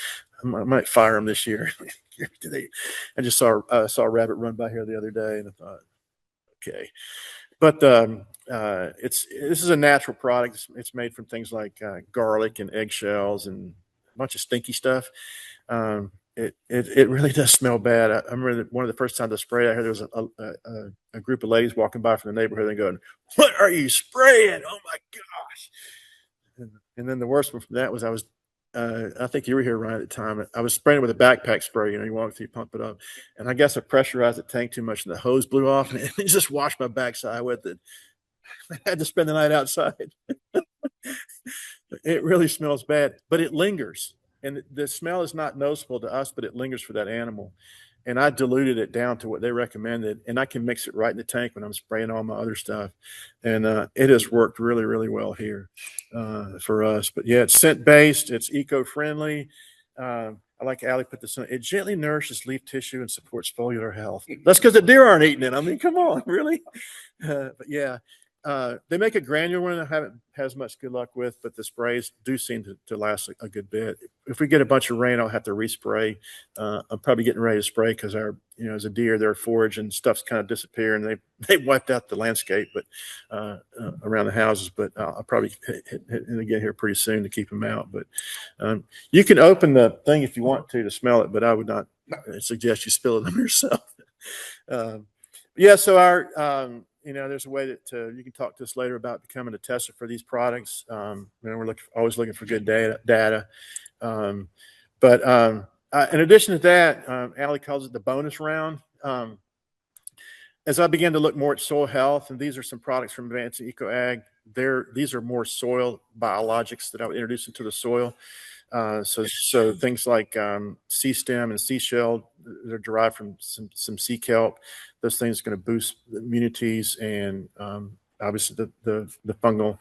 I might fire them this year. I just saw a rabbit run by here the other day, and I thought, okay. But this is a natural product. It's made from things like garlic and eggshells and a bunch of stinky stuff. It really does smell bad. I remember that one of the first times I sprayed, I heard there was a group of ladies walking by from the neighborhood and going, "What are you spraying? Oh my gosh!" And then the worst one from that was I think you were here, Ryan, at the time. I was spraying it with a backpack spray. You walk through, you pump it up, and I guess I pressurized the tank too much, and the hose blew off, and it just washed my backside with it. I had to spend the night outside. It really smells bad, but it lingers. And the smell is not noticeable to us, but it lingers for that animal. And I diluted it down to what they recommended, and I can mix it right in the tank when I'm spraying all my other stuff. And it has worked really, really well here for us. But yeah, it's scent based, it's eco friendly. I like Allie put this in. It gently nourishes leaf tissue and supports foliar health. That's because the deer aren't eating it. I mean, come on, really? But yeah. They make a granular one I haven't had as much good luck with, but the sprays do seem to last a good bit. If we get a bunch of rain, I'll have to respray. I'm probably getting ready to spray because as a deer, they're forage and stuff's kind of disappearing. They wiped out the landscape, but around the houses. But I'll probably hit it again here pretty soon to keep them out. But you can open the thing if you want to smell it, but I would not suggest you spill it on yourself. Yeah, so there's a way that you can talk to us later about becoming a tester for these products. We're always looking for good data. But in addition to that, Allie calls it the bonus round. As I began to look more at soil health, and these are some products from Advanced Eco Ag, these are more soil biologics that I would introduce into the soil. So things like sea stem and seashell, they're derived from some sea kelp. Those things are going to boost the immunities and obviously the fungal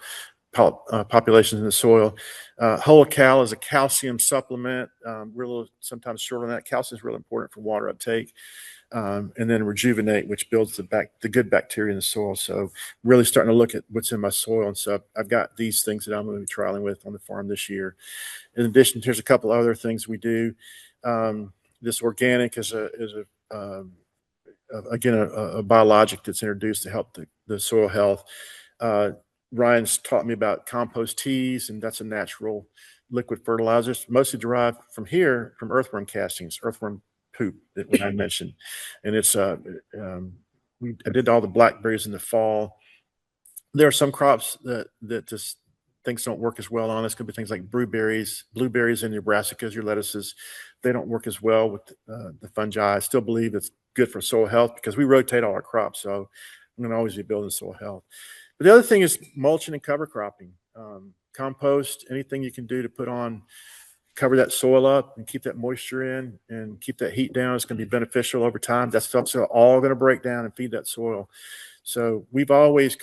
populations in the soil. Whole Cal is a calcium supplement. We're a little sometimes short on that. Calcium is really important for water uptake. And then Rejuvenate, which builds the good bacteria in the soil. So really starting to look at what's in my soil. And so I've got these things that I'm going to be trialing with on the farm this year. In addition, there's a couple other things we do. This organic is again a biologic that's introduced to help the soil health. Ryan's taught me about compost teas, and that's a natural liquid fertilizer. It's mostly derived from earthworm castings, earthworm poop that I mentioned. And it's I did all the blackberries in the fall. There are some crops that just things don't work as well on. This could be things like blueberries and your brassicas, your lettuces. They don't work as well with the fungi. I still believe it's good for soil health because we rotate all our crops. So I'm going to always be building soil health. But the other thing is mulching and cover cropping. Compost, anything you can do to cover that soil up and keep that moisture in and keep that heat down is going to be beneficial over time. That stuff's all going to break down and feed that soil. So we've always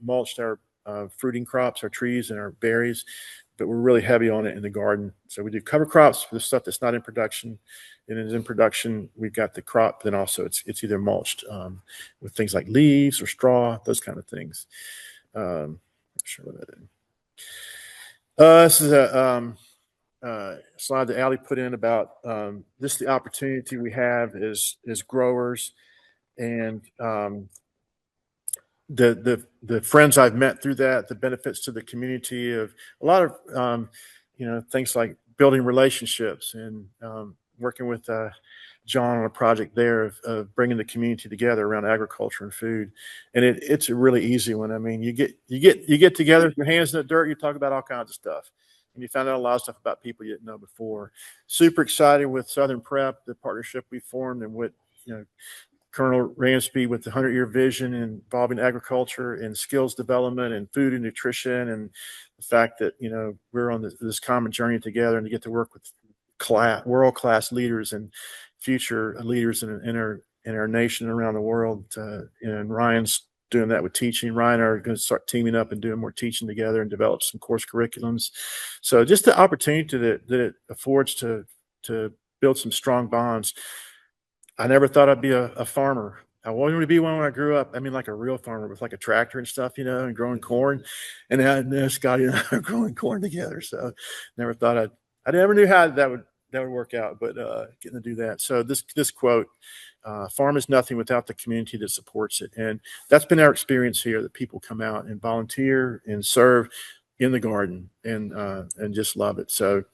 mulched our fruiting crops, our trees and our berries, but we're really heavy on it in the garden. So we do cover crops for the stuff that's not in production. And is in production, we've got the crop, then also it's either mulched with things like leaves or straw, those kind of things. Not sure what that is. This is a slide that Allie put in about this the opportunity we have as growers and the friends I've met through that, the benefits to the community of a lot of things like building relationships and working with John on a project there of bringing the community together around agriculture and food. And it's a really easy one. I mean, you get together with your hands in the dirt, you talk about all kinds of stuff. And you found out a lot of stuff about people you didn't know before. Super excited with Southern Prep, the partnership we formed, and what Colonel Ransby with the 100-year vision involving agriculture and skills development and food and nutrition, and the fact that we're on this common journey together and to get to work with world-class leaders and future leaders in our nation and around the world. And Ryan's doing that with teaching. Ryan are going to start teaming up and doing more teaching together and develop some course curriculums. So just the opportunity that it affords to build some strong bonds. I never thought I'd be a farmer. I wanted to be one when I grew up. I mean, like a real farmer with like a tractor and stuff, and growing corn. And now Scotty and I are growing corn together. So never thought I never knew how that would work out, but getting to do that. So this quote, farm is nothing without the community that supports it. And that's been our experience here, that people come out and volunteer and serve in the garden and just love it. So,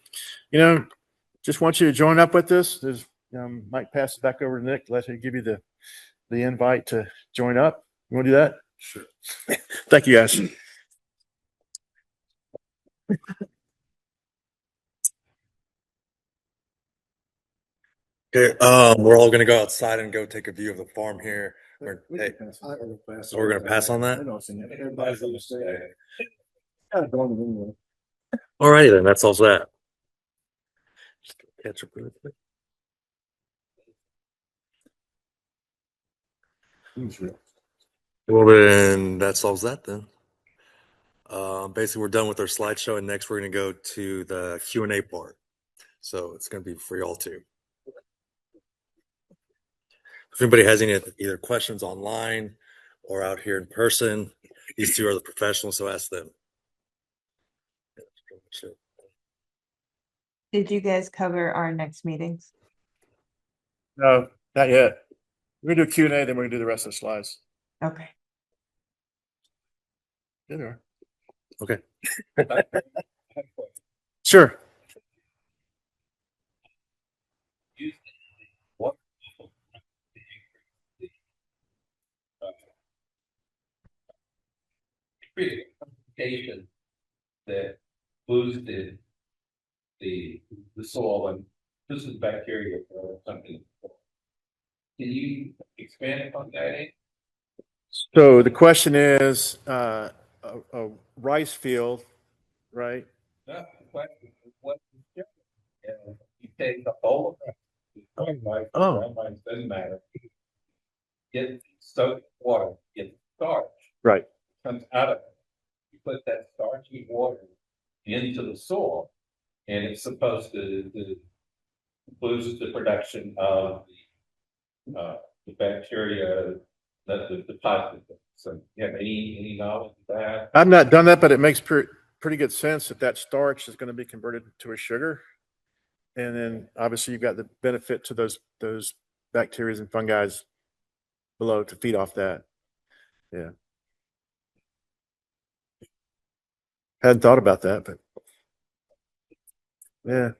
just want you to join up with us. Might pass it back over to Nick, let him give you the invite to join up. You want to do that? Sure. Thank you, guys. Okay, we're all gonna go outside and go take a view of the farm here. So we're gonna pass on that. Alrighty then, that solves that. Just catch up really quick. Well, then that solves that then. Basically, we're done with our slideshow, and next we're going to go to the Q&A part. So it's going to be for y'all too. If anybody has any either questions online or out here in person, these two are the professionals, so ask them. Did you guys cover our next meetings? No, not yet. We're going to do a Q&A, then we're going to do the rest of the slides. Okay. There they are. Okay. Sure. What? Purification that boosted the soil, and this is bacteria or something. Can you expand upon that? So the question is, a rice field, right? No, the question is what is different? And you take the whole of Oh. doesn't matter. Get soaked water, get starch Right. comes out of it. You put that starchy water into the soil, and it's supposed to boost the production of the bacteria that the deposit. So, you have any knowledge of that? I've not done that, but it makes pretty good sense that starch is going to be converted to a sugar. And then obviously you've got the benefit to those bacteria and fungi below to feed off that. Yeah. Hadn't thought about that, but yeah.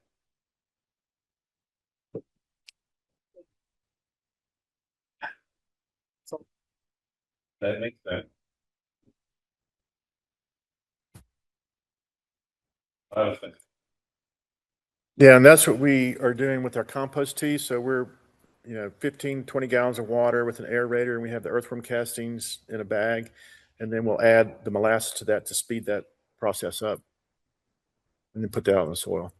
That makes sense. I was thinking. Yeah, and that's what we are doing with our compost tea. So we're, 15, 20 gallons of water with an aerator, and we have the earthworm castings in a bag, and then we'll add the molasses to that to speed that process up, and then put that out in the soil.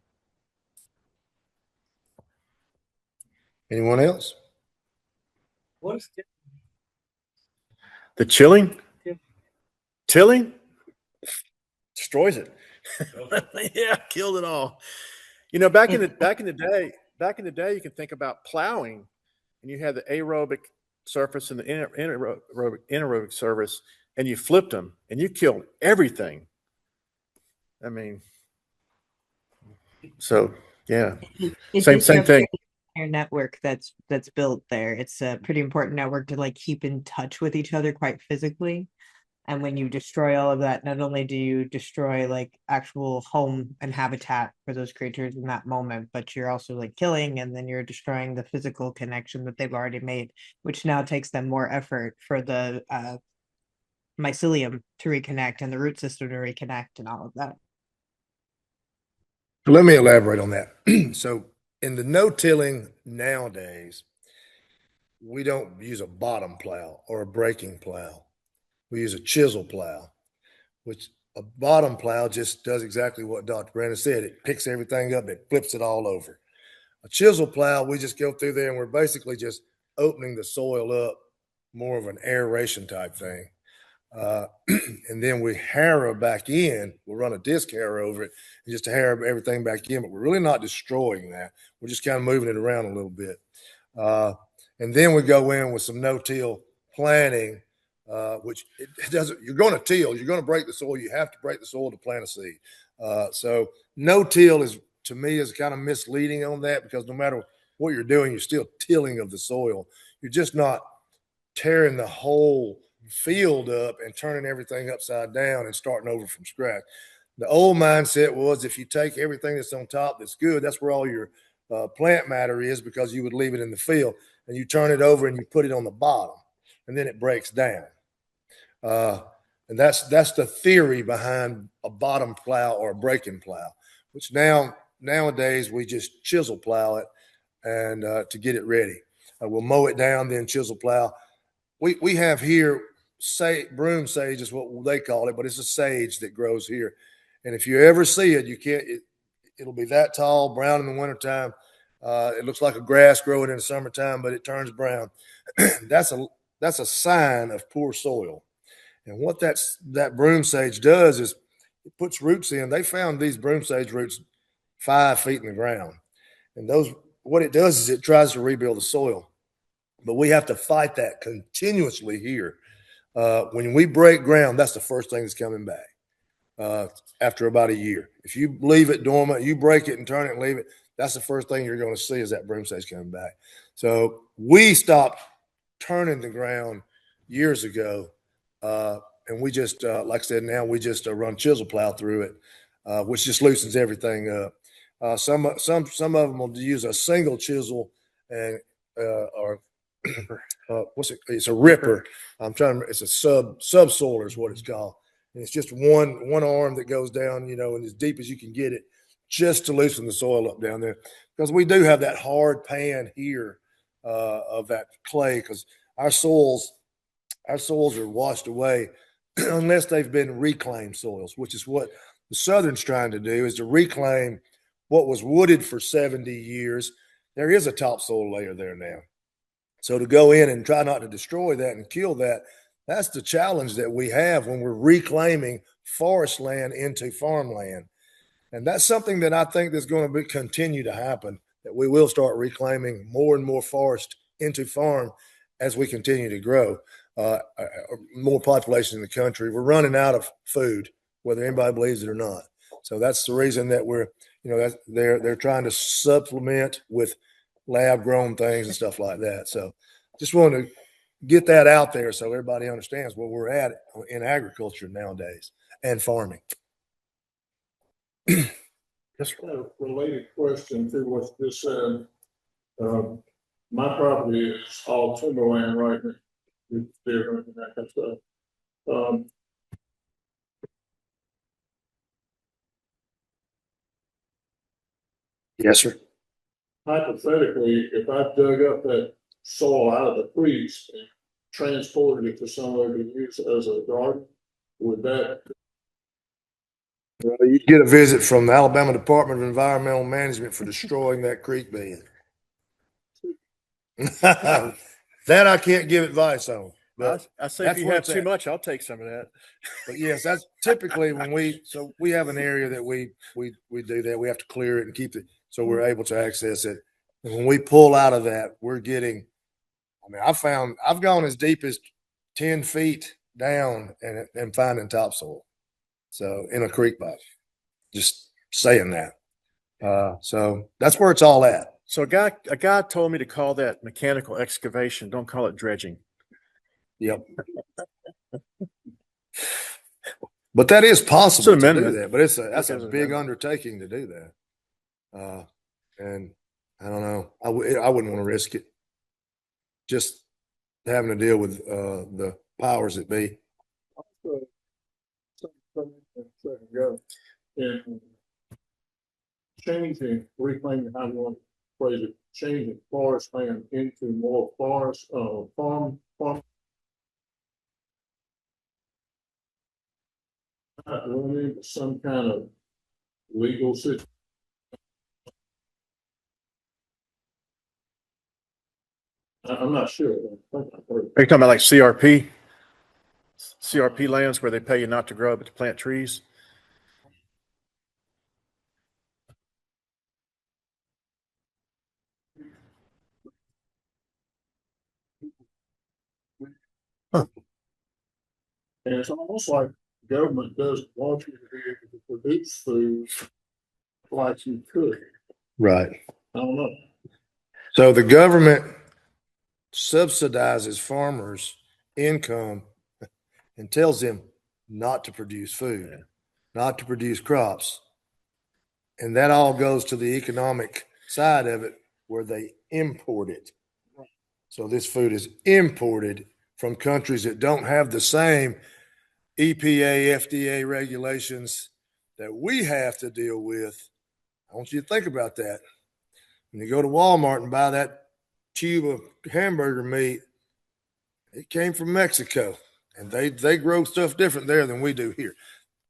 Anyone else? What's The chilling, tilling destroys it. Yeah, killed it all. Back in the day, you can think about plowing, and you had the aerobic surface and the anaerobic surface, and you flipped them, and you killed everything. I mean, so yeah, same thing. Your network that's built there. It's a pretty important network to keep in touch with each other quite physically. And when you destroy all of that, not only do you destroy actual home and habitat for those creatures in that moment, but you're also killing, and then you're destroying the physical connection that they've already made, which now takes them more effort for the mycelium to reconnect and the root system to reconnect and all of that. Let me elaborate on that. So in the no-tilling nowadays, we don't use a bottom plow or a breaking plow. We use a chisel plow, which a bottom plow just does exactly what Dr. Brandon said. It picks everything up, it flips it all over. A chisel plow, we just go through there and we're basically just opening the soil up, more of an aeration type thing. And then we harrow back in. We'll run a disc harrow over it and just harrow everything back in, but we're really not destroying that. We're just kind of moving it around a little bit. And then we go in with some no-till planting, which it doesn't. You're going to till. You're going to break the soil. You have to break the soil to plant a seed. So no-till is, to me, is kind of misleading on that, because no matter what you're doing, you're still tilling of the soil. You're just not tearing the whole field up and turning everything upside down and starting over from scratch. The old mindset was, if you take everything that's on top that's good, that's where all your plant matter is, because you would leave it in the field, and you turn it over and you put it on the bottom, and then it breaks down. And that's the theory behind a bottom plow or a breaking plow, which nowadays we just chisel plow it and to get it ready. We'll mow it down, then chisel plow. We have here broom sage is what they call it, but it's a sage that grows here. And if you ever see it, it'll be that tall, brown in the wintertime. It looks like a grass growing in the summertime, but it turns brown. That's a sign of poor soil. And what that broom sage does is it puts roots in. They found these broom sage roots 5 feet in the ground. And what it does is it tries to rebuild the soil. But we have to fight that continuously here. When we break ground, that's the first thing that's coming back after about a year. If you leave it dormant, you break it and turn it and leave it, that's the first thing you're going to see is that broom sage coming back. So we stopped turning the ground years ago, and we just, like I said, now we just run chisel plow through it, which just loosens everything up. Some of them will use a single chisel and or what's it? It's a ripper. It's a subsoiler is what it's called. And it's just one arm that goes down, and as deep as you can get it, just to loosen the soil up down there. Because we do have that hard pan here of that clay, because our soils are washed away unless they've been reclaimed soils, which is what the Southern's trying to do, is to reclaim what was wooded for 70 years. There is a topsoil layer there now. So to go in and try not to destroy that and kill that, That's the challenge that we have when we're reclaiming forest land into farmland. And that's something that I think that's going to continue to happen, that we will start reclaiming more and more forest into farm as we continue to grow. More population in the country. We're running out of food, whether anybody believes it or not. So that's the reason that we're, they're trying to supplement with lab grown things and stuff like that. So just wanted to get that out there so everybody understands where we're at in agriculture nowadays and farming. Just a related question to what you just said. My property is all timberland right now. It's there and that kind of stuff. Yes, sir. Hypothetically, if I dug up that soil out of the creeks and transported it to somewhere to use as a garden, would that? Well, you get a visit from the Alabama Department of Environmental Management for destroying that creek bed. That I can't give advice on. But I say if you have too much, I'll take some of that. But yes, that's typically when we have an area that we do that. We have to clear it and keep it so we're able to access it. And when we pull out of that, we're getting, I've gone as deep as 10 feet down and finding topsoil. So in a creek bottom, just saying that. So that's where it's all at. So a guy told me to call that mechanical excavation. Don't call it dredging. Yep. But that is possible to do that. But that's a big undertaking to do that. And I don't know. I wouldn't want to risk it. Just having to deal with the powers that be. And changing, reclaiming, how you want to phrase it, changing forest land into more forest, farm. Run into some kind of legal situation. I'm not sure. Are you talking about like CRP lands where they pay you not to grow but to plant trees? Huh. And it's almost like government doesn't want you to be able to produce food like you could. Right. I don't know. So the government subsidizes farmers' income and tells them not to produce food, not to produce crops. And that all goes to the economic side of it where they import it. So this food is imported from countries that don't have the same EPA, FDA regulations that we have to deal with. I want you to think about that. When you go to Walmart and buy that tube of hamburger meat, it came from Mexico, and they grow stuff different there than we do here.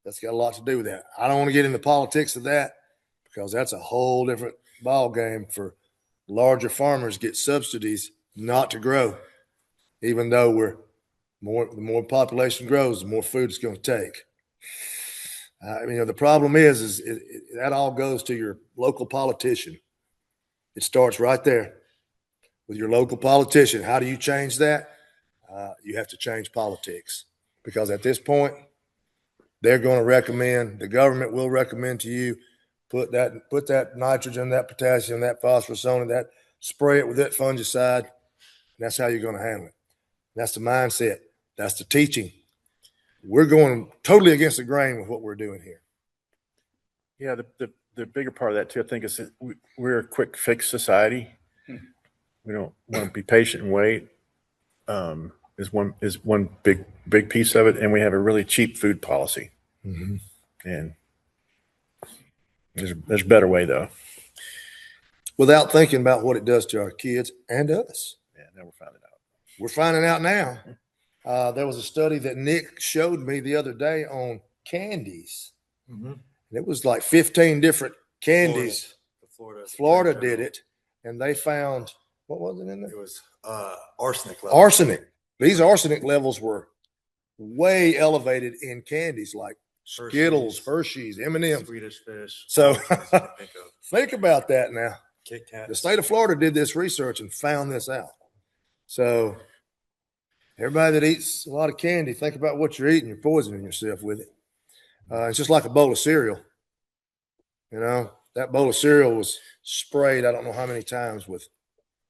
That's got a lot to do with that. I don't want to get into politics of that because that's a whole different ball game. For larger farmers get subsidies not to grow, even though the more population grows, the more food it's going to take. The problem is that all goes to your local politician. It starts right there with your local politician. How do you change that? You have to change politics because at this point, they're going to recommend, the government will recommend to you, put that nitrogen, that potassium, that phosphorus on it, that spray it with that fungicide. And that's how you're going to handle it. That's the mindset. That's the teaching. We're going totally against the grain with what we're doing here. Yeah, the bigger part of that too, I think, is that we're a quick fix society. We don't want to be patient and wait. Is one big piece of it, and we have a really cheap food policy. Mm-hmm. And there's a better way though. Without thinking about what it does to our kids and us. Yeah, now we're finding out. We're finding out now. There was a study that Nick showed me the other day on candies. Mm-hmm. It was like 15 different candies. Florida did it, and they found, what was it in there? It was arsenic levels. Arsenic. These arsenic levels were way elevated in candies like Skittles, Hershey's, M&M's. Swedish fish. So all the things you can think of. think about that now. Kit Kats. The state of Florida did this research and found this out. So everybody that eats a lot of candy, think about what you're eating. You're poisoning yourself with it. It's just like a bowl of cereal. You know, that bowl of cereal was sprayed I don't know how many times with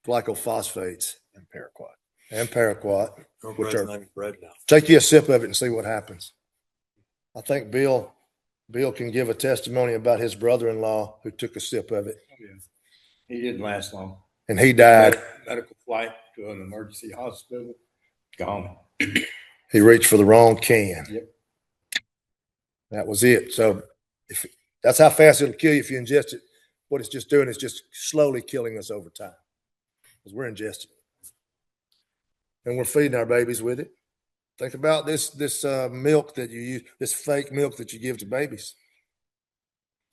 glycophosphates And paraquat. and paraquat. No Which bread's are- not even bread now. Take you a sip of it and see what happens. I think Bill can give a testimony about his brother-in-law who took a sip of it He didn't last long. and he died. Medical flight to an emergency hospital, gone. He reached for the wrong can. Yep. That was it. So if that's how fast it'll kill you if you ingest it. What it's just doing is just slowly killing us over time because we're ingesting it. And we're feeding our babies with it. Think about this milk that you use, this fake milk that you give to babies.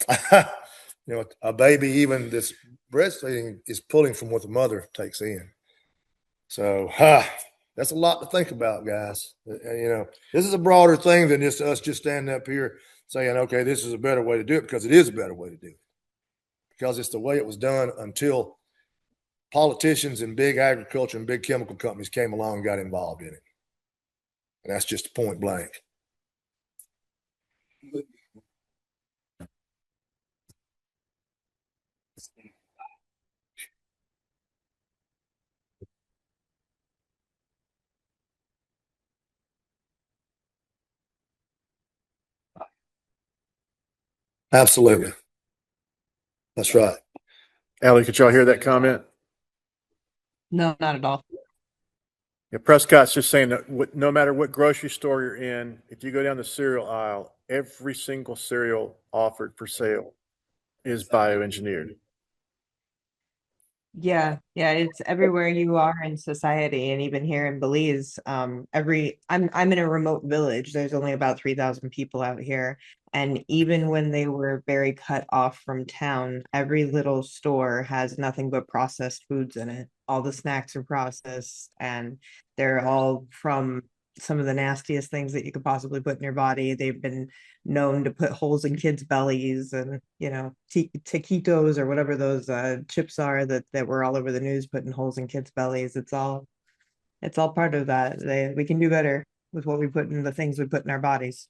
You know, a baby, even this breastfeeding is pulling from what the mother takes in. So, that's a lot to think about, guys. You know, this is a broader thing than just us just standing up here saying, okay, this is a better way to do it, because it is a better way to do it. Because it's the way it was done until politicians and big agriculture and big chemical companies came along and got involved in it. And that's just point blank. Absolutely. That's right. Allie, could y'all hear that comment? No, not at all. Yeah, Prescott's just saying that no matter what grocery store you're in, if you go down the cereal aisle, every single cereal offered for sale is bioengineered. Yeah, it's everywhere you are in society, and even here in Belize. I'm in a remote village. There's only about 3,000 people out here, and even when they were very cut off from town, every little store has nothing but processed foods in it. All the snacks are processed, and they're all from some of the nastiest things that you could possibly put in your body. They've been known to put holes in kids' bellies, and taquitos or whatever those chips are that were all over the news, putting holes in kids' bellies. It's all part of that. We can do better with what we put in the things we put in our bodies.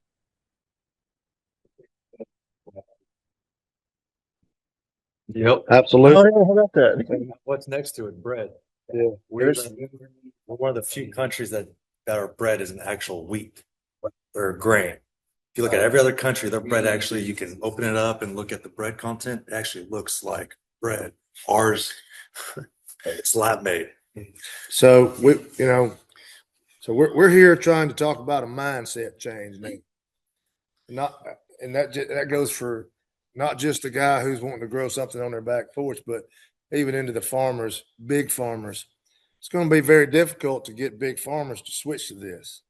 Yep. Absolutely. How about that? What's next to it? Bread. Yeah. We're one of the few countries that our bread is an actual wheat or grain. If you look at every other country, their bread actually, you can open it up and look at the bread content. It actually looks like bread. Ours, it's lab made. So we're here trying to talk about a mindset change now. That goes for not just the guy who's wanting to grow something on their back porch, but even into the farmers, big farmers. It's going to be very difficult to get big farmers to switch to this.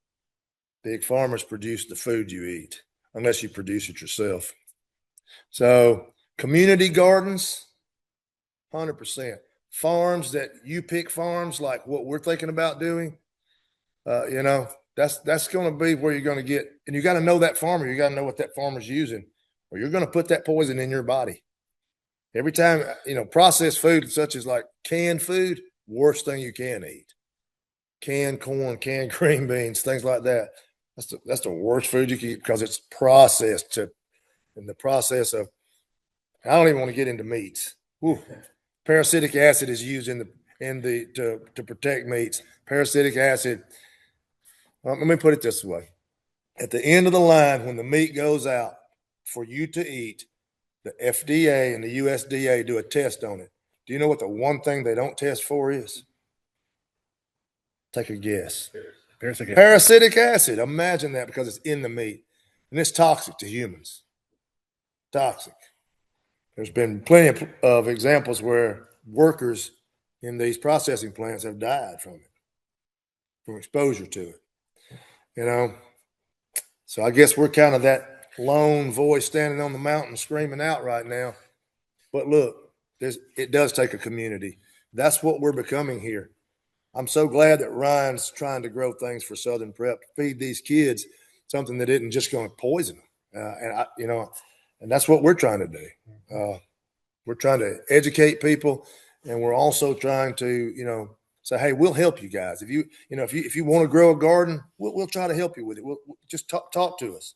Big farmers produce the food you eat, unless you produce it yourself. So community gardens, 100%. Farms that you pick farms like what we're thinking about doing, that's going to be where you're going to get, and you got to know that farmer. You got to know what that farmer's using, or you're going to put that poison in your body. Every time, processed food such as like canned food, worst thing you can eat. Canned corn, canned green beans, things like that. That's the worst food you can eat because it's processed in the process of. I don't even want to get into meats. Whew. Parasitic acid is used to protect meats. Parasitic acid. Let me put it this way: at the end of the line, when the meat goes out for you to eat, the FDA and the USDA do a test on it. Do you know what the one thing they don't test for is? Take a guess. Parasitic acid. Imagine that, because it's in the meat, and it's toxic to humans. Toxic. There's been plenty of examples where workers in these processing plants have died from it, from exposure to it. So I guess we're kind of that lone voice standing on the mountain screaming out right now. But look, it does take a community. That's what we're becoming here. I'm so glad that Ryan's trying to grow things for Southern Prep to feed these kids something that isn't just going to poison them. And that's what we're trying to do. We're trying to educate people, and we're also trying to, say, hey, we'll help you guys. If you want to grow a garden, we'll try to help you with it. We'll just talk to us.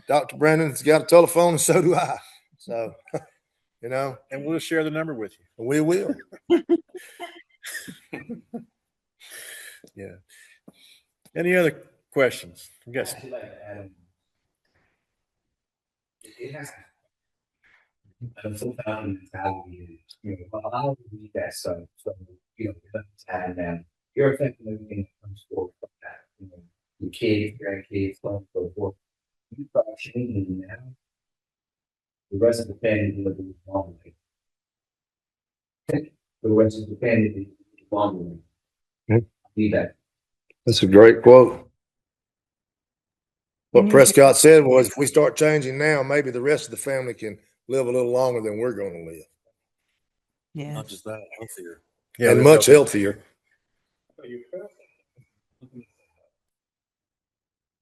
Dr. Brandon's got a telephone, and so do I. So, And we'll share the number with you. we will. Yeah. Any other questions? Yes. Actually, like Adam, it has. I'm so found in mentality, well, I don't believe that stuff. So, it's having them. You're affecting everything that comes forward from that. Your kids, grandkids, so on and so forth. You start changing now. The rest of the family will do the wrong way. The rest of the family will do the wrong way. Be that. That's a great quote. What Can you Prescott said was, if we start changing now, maybe the rest of the family can live a little longer than we're going to live, Yeah. Not just that, healthier. Yeah, and they're much healthy. healthier.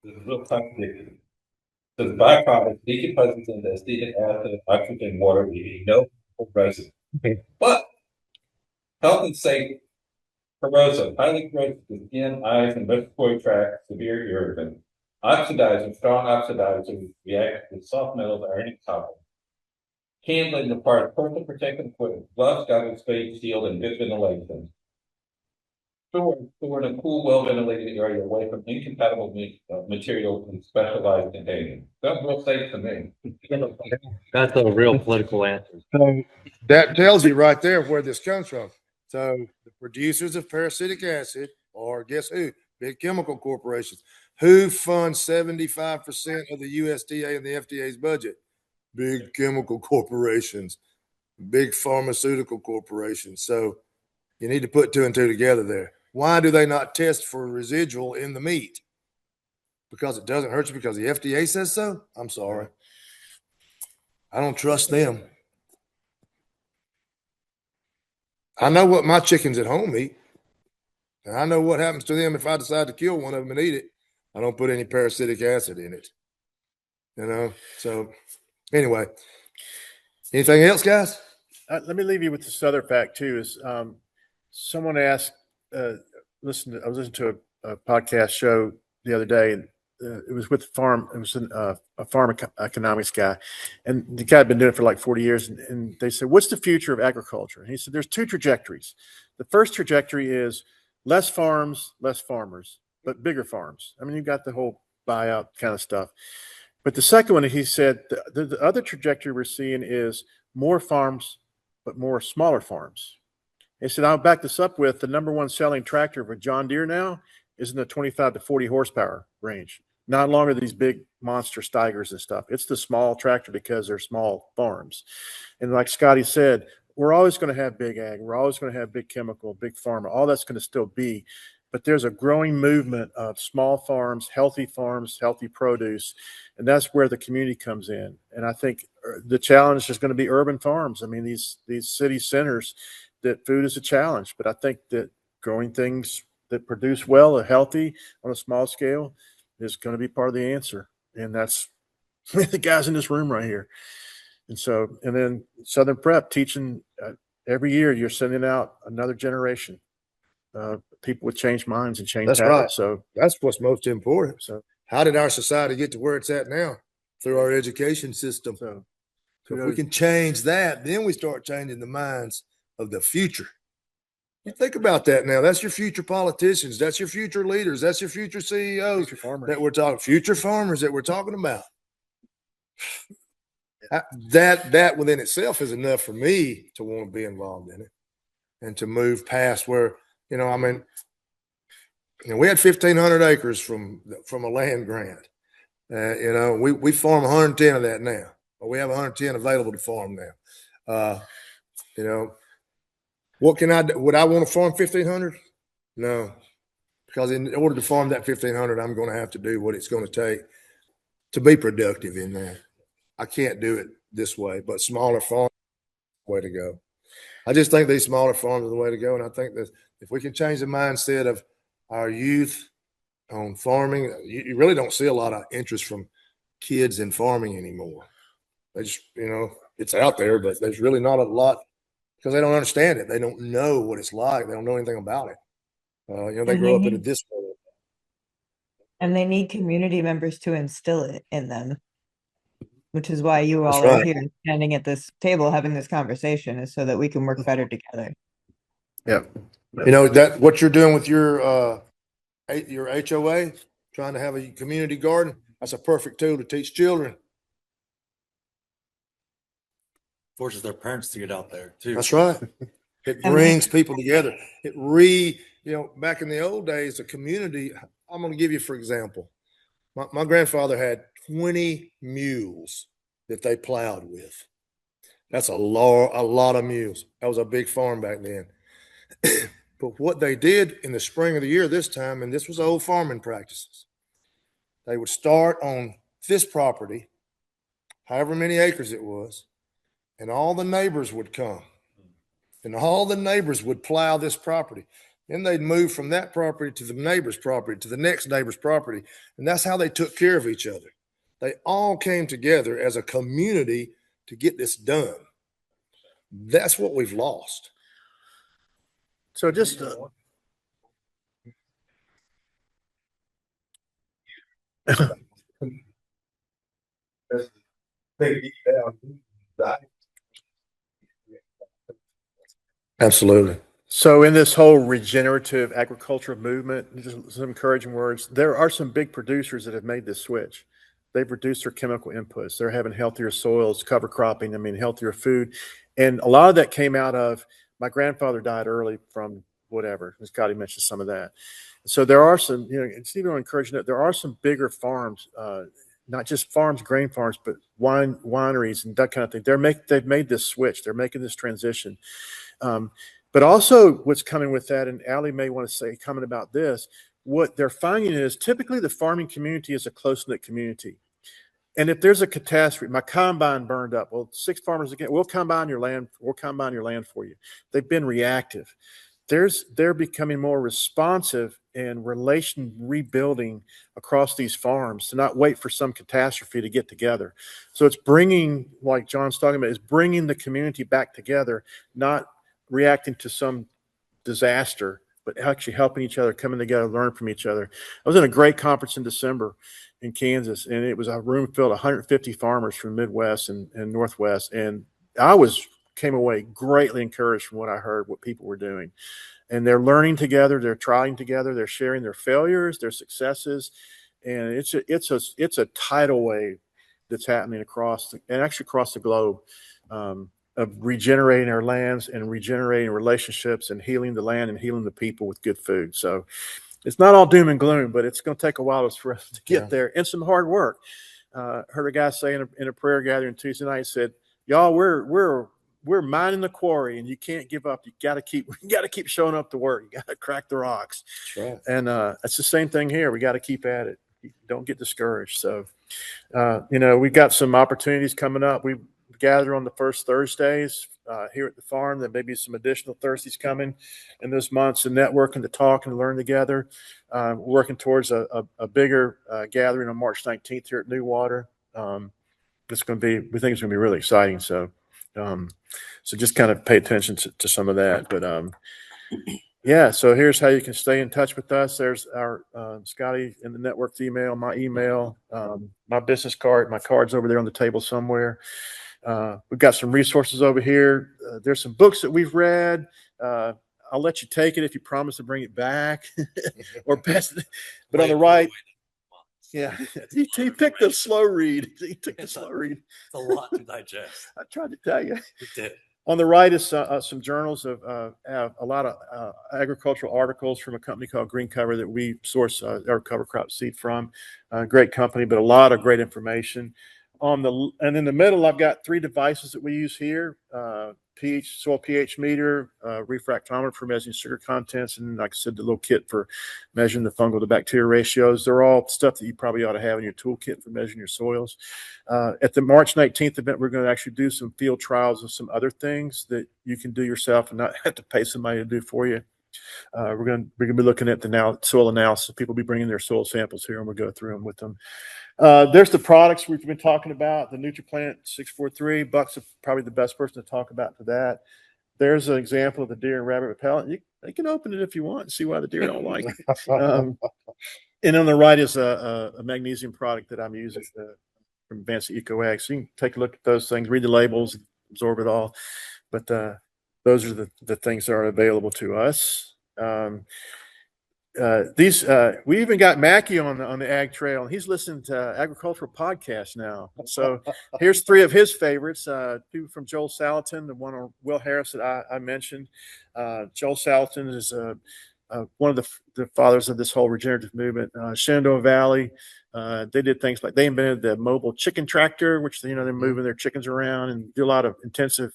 It's real contradictory. So the byproduct, decomposing into acetic acid, oxygen, water, leaving no residue. But health and safety, corrosive, highly corrosive to skin, eyes, and respiratory tract, severe irritant. Oxidizing, strong oxidizers react with soft metals, iron, and copper. Handling requires personal protective equipment, gloves, goggles, face shield, and good ventilation. Stored in a cool, well-ventilated area away from incompatible materials and specialized containers. That's real safe to me. That's a real political answer. So that tells you right there where this comes from. So the producers of parasitic acid are, guess who? Big chemical corporations. Who funds 75% of the USDA and the FDA's budget? Big chemical corporations, big pharmaceutical corporations. So you need to put two and two together there. Why do they not test for residual in the meat? Because it doesn't hurt you because the FDA says so? I'm sorry. I don't trust them. I know what my chickens at home eat. And I know what happens to them if I decide to kill one of them and eat it. I don't put any parasitic acid in it. So anyway, anything else, guys? Let me leave you with this other fact too. Is someone asked? I was listening to a podcast show the other day, and it was with farm. It was a farm economics guy, and the guy had been doing it for like 40 years. And they said, "What's the future of agriculture?" And he said, "There's two trajectories. The first trajectory is less farms, less farmers, but bigger farms. I mean, you've got the whole buyout kind of stuff. But the second one, he said, the other trajectory we're seeing is more farms, but more smaller farms." He said, I'll back this up with the number one selling tractor for John Deere now is in the 25 to 40 horsepower range. Not longer these big monster Steigers and stuff. It's the small tractor because they're small farms. And like Scotty said, we're always going to have big ag. We're always going to have big chemical, big pharma. All that's going to still be. But there's a growing movement of small farms, healthy produce. And that's where the community comes in. And I think the challenge is going to be urban farms. I mean, these city centers, that food is a challenge. But I think that growing things that produce well and healthy on a small scale is going to be part of the answer. And that's the guys in this room right here. And so, and then Southern Prep teaching every year, you're sending out another generation, people with changed minds and changed That's habits. right. So That's what's most important. So, how did our society get to where it's at now? Through our education system. So if we can change that, then we start changing the minds of the future. You think about that now. That's your future politicians. That's your future leaders. That's your future CEOs that we're talking, future farmers that we're talking about. That within itself is enough for me to want to be involved in it and to move past where, we had 1,500 acres from a land grant. We farm 110 of that now. We have 110 available to farm now. What can I do? Would I want to farm 1,500? No, because in order to farm that 1,500, I'm going to have to do what it's going to take to be productive in that. I can't do it this way, but smaller farm, way to go. I just think these smaller farms are the way to go. And I think that if we can change the mindset of our youth on farming, you really don't see a lot of interest from kids in farming anymore. They just, it's out there, but there's really not a lot because they don't understand it. They don't know what it's like. They don't know anything about it. They And grow up in this world. and they need community members to instill it in them, which is why you That's all are right. here standing at this table having this conversation, is so that we can work better together. Yeah. That what you're doing with your HOA, trying to have a community garden, that's a perfect tool to teach children. Forces their parents to get out there too. That's right. It brings people together. Back in the old days, a community, I'm going to give you, for example, my grandfather had 20 mules that they plowed with. That's a lot of mules. That was a big farm back then. But what they did in the spring of the year this time, and this was old farming practices, they would start on this property, however many acres it was, and all the neighbors would come. And all the neighbors would plow this property. Then they'd move from that property to the neighbor's property, to the next neighbor's property. And that's how they took care of each other. They all came together as a community to get this done. That's what we've lost. So just Absolutely. so in this whole regenerative agriculture movement, just some encouraging words. There are some big producers that have made this switch. They've reduced their chemical inputs. They're having healthier soils, cover cropping, healthier food. And a lot of that came out of my grandfather died early from whatever. Scotty mentioned some of that. So there are some, it's even encouraging that there are some bigger farms, not just farms, grain farms, but wineries and that kind of thing. They've made this switch. They're making this transition. But also what's coming with that, and Allie may want to say comment about this, what they're finding is typically the farming community is a close-knit community. And if there's a catastrophe, my combine burned up. Well, 6 farmers again, we'll combine your land for you. They've been reactive. They're becoming more responsive and relation rebuilding across these farms to not wait for some catastrophe to get together. So it's bringing, like John's talking about, is bringing the community back together, not reacting to some disaster, but actually helping each other, coming together, learn from each other. I was in a great conference in December in Kansas, and it was a room filled 150 farmers from Midwest and Northwest, and came away greatly encouraged from what I heard, what people were doing. And they're learning together, they're trying together, they're sharing their failures, their successes, and it's a tidal wave that's happening across the globe. Of regenerating our lands and regenerating relationships and healing the land and healing the people with good food. So it's not all doom and gloom, but it's going to take a while for us to get there and some hard work. Heard a guy say in a prayer gathering Tuesday night, said, "Y'all, we're mining the quarry, and you can't give up. You got to keep showing up to work. You got to crack the rocks." That's right. And it's the same thing here. We got to keep at it. Don't get discouraged. So, we've got some opportunities coming up. We gather on the first Thursdays here at the farm. There may be some additional Thursdays coming in this month to network and to talk and learn together. We're working towards a bigger gathering on March 19th here at New Water. We think it's going to be really exciting. So just kind of pay attention to some of that. But yeah, so here's how you can stay in touch with us. There's our Scotty in the network's email, my email, my business card. My card's over there on the table somewhere. We've got some resources over here. There's some books that we've read. I'll let you take it if you promise to bring it back or pass it. But on the right, yeah, he picked the slow read. He took the slow read. It's a lot to digest. I tried to tell you. You did. On the right is some journals of a lot of agricultural articles from a company called Green Cover that we source our cover crop seed from. Great company, but a lot of great information. And in the middle, I've got 3 devices that we use here. soil pH meter, refractometer for measuring sugar contents, and like I said, the little kit for measuring the fungal to bacteria ratios. They're all stuff that you probably ought to have in your toolkit for measuring your soils. At the March 19th event, we're going to actually do some field trials of some other things that you can do yourself and not have to pay somebody to do for you. We're going to be looking at the soil analysis. People will be bringing their soil samples here, and we'll go through them with them. There's the products we've been talking about. The NutriPlant 643. Buck's probably the best person to talk about for that. There's an example of the deer and rabbit repellent. You can open it if you want and see why the deer don't like it. And on the right is a magnesium product that I'm using from Advanced Eco Ag. So you can take a look at those things, read the labels, absorb it all. But those are the things that are available to us. We even got Mackie on the Ag Trail, and he's listening to agricultural podcasts now. So here's 3 of his favorites. Two from Joel Salatin, the one on Will Harris that I mentioned. Joel Salatin is one of the fathers of this whole regenerative movement. Shenandoah Valley, they did things like they invented the mobile chicken tractor, which they're moving their chickens around and do a lot of intensive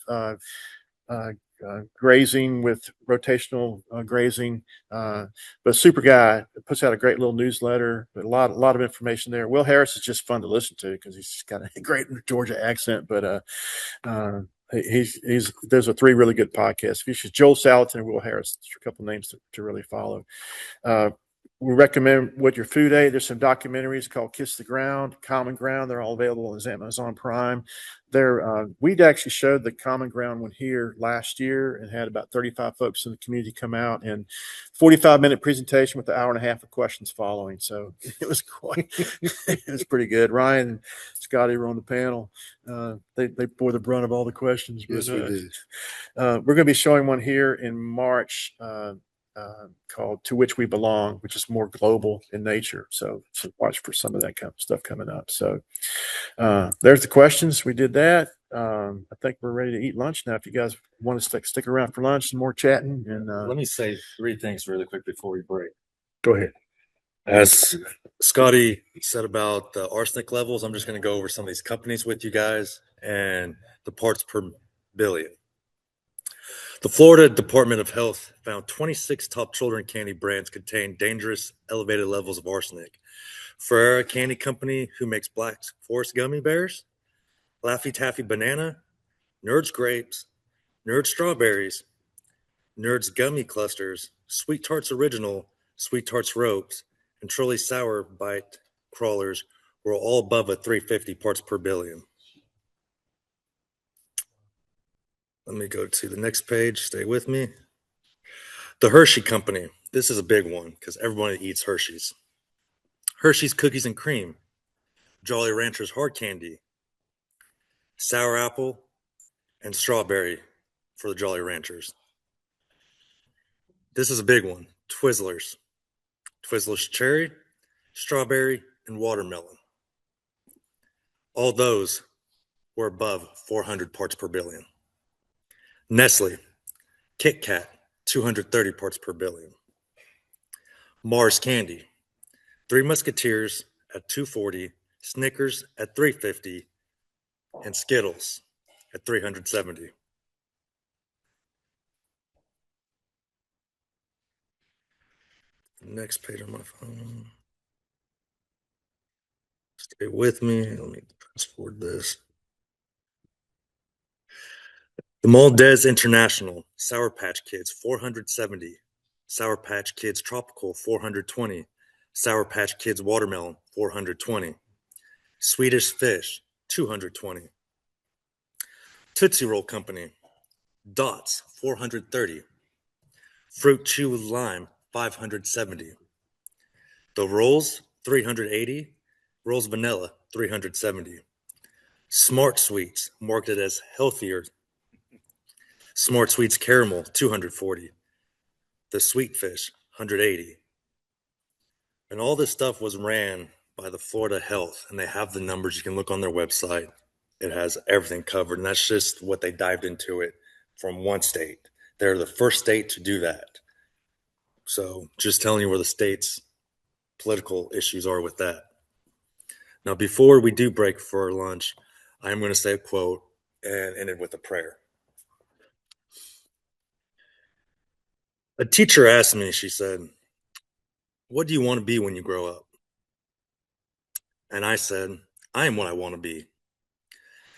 grazing with rotational grazing, but super guy, puts out a great little newsletter, but a lot of information there. Will Harris is just fun to listen to because he's got a great Georgia accent, but those are 3 really good podcasts. If you should, Joel Salatin and Will Harris, a couple names to really follow. We recommend What Your Food Ate. There's some documentaries called Kiss the Ground, Common Ground. They're all available on Amazon Prime. We'd actually showed the Common Ground one here last year and had about 35 folks in the community come out, and 45-minute presentation with an hour and a half of questions following. So it was it was pretty good. Ryan and Scotty were on the panel. They bore the brunt of all the questions. Yes, we did. We're going to be showing one here in March. Called To Which We Belong, which is more global in nature. So watch for some of that kind of stuff coming up. So there's the questions. We did that. I think we're ready to eat lunch now. If you guys want to stick around for lunch and more chatting. And Let me say 3 things really quick before we break. Go ahead. As Scotty said about the arsenic levels, I'm just going to go over some of these companies with you guys and the parts per billion. The Florida Department of Health found 26 top children candy brands contain dangerous elevated levels of arsenic. Ferrera Candy Company, who makes Black Forest gummy bears, Laffy Taffy Banana, Nerds Grapes, Nerds Strawberries, Nerds Gummy Clusters, Sweet Tarts Original, Sweet Tarts Ropes, and Truly Sour Bite Crawlers were all above a 350 parts per billion. Let me go to the next page. Stay with me. The Hershey Company. This is a big one because everyone eats Hershey's. Hershey's Cookies and Cream, Jolly Ranchers Hard Candy, Sour Apple, and Strawberry for the Jolly Ranchers. This is a big one. Twizzlers. Twizzlers Cherry, Strawberry, and Watermelon. All those were above 400 parts per billion. Nestle, Kit Kat, 230 parts per billion. Mars Candy, Three Musketeers at 240, Snickers at 350, and Skittles at 370. Next page on my phone. Stay with me. Let me fast forward this. The Moldez International, Sour Patch Kids, 470. Sour Patch Kids Tropical, 420. Sour Patch Kids Watermelon, 420. Swedish Fish, 220. Tootsie Roll Company, Dots, 430. Fruit Chew Lime, 570. The Rolls, 380. Rolls Vanilla, 370. Smart Sweets, marketed as healthier. Smart Sweets Caramel, 240. The Sweet Fish, 180. And all this stuff was ran by the Florida Health, and they have the numbers. You can look on their website. It has everything covered, and that's just what they dived into it from one state. They're the first state to do that. So just telling you where the state's political issues are with that. Now, before we do break for lunch, I am going to say a quote and end it with a prayer. A teacher asked me, she said, "What do you want to be when you grow up?" And I said, "I am what I want to be."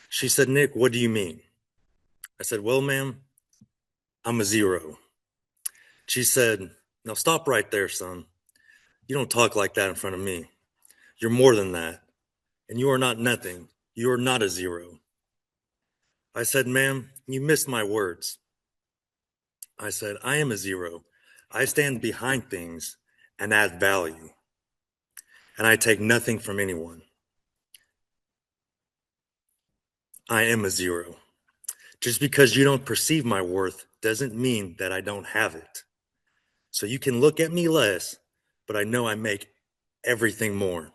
She said, "Nick, what do you mean?" I said, "Well, ma'am, I'm a zero." She said, "Now stop right there, son. You don't talk like that in front of me. You're more than that. And you are not nothing. You are not a zero." I said, "Ma'am, you missed my words." I said, "I am a zero. I stand behind things and add value. And I take nothing from anyone. I am a zero. Just because you don't perceive my worth doesn't mean that I don't have it. So you can look at me less, but I know I make everything more.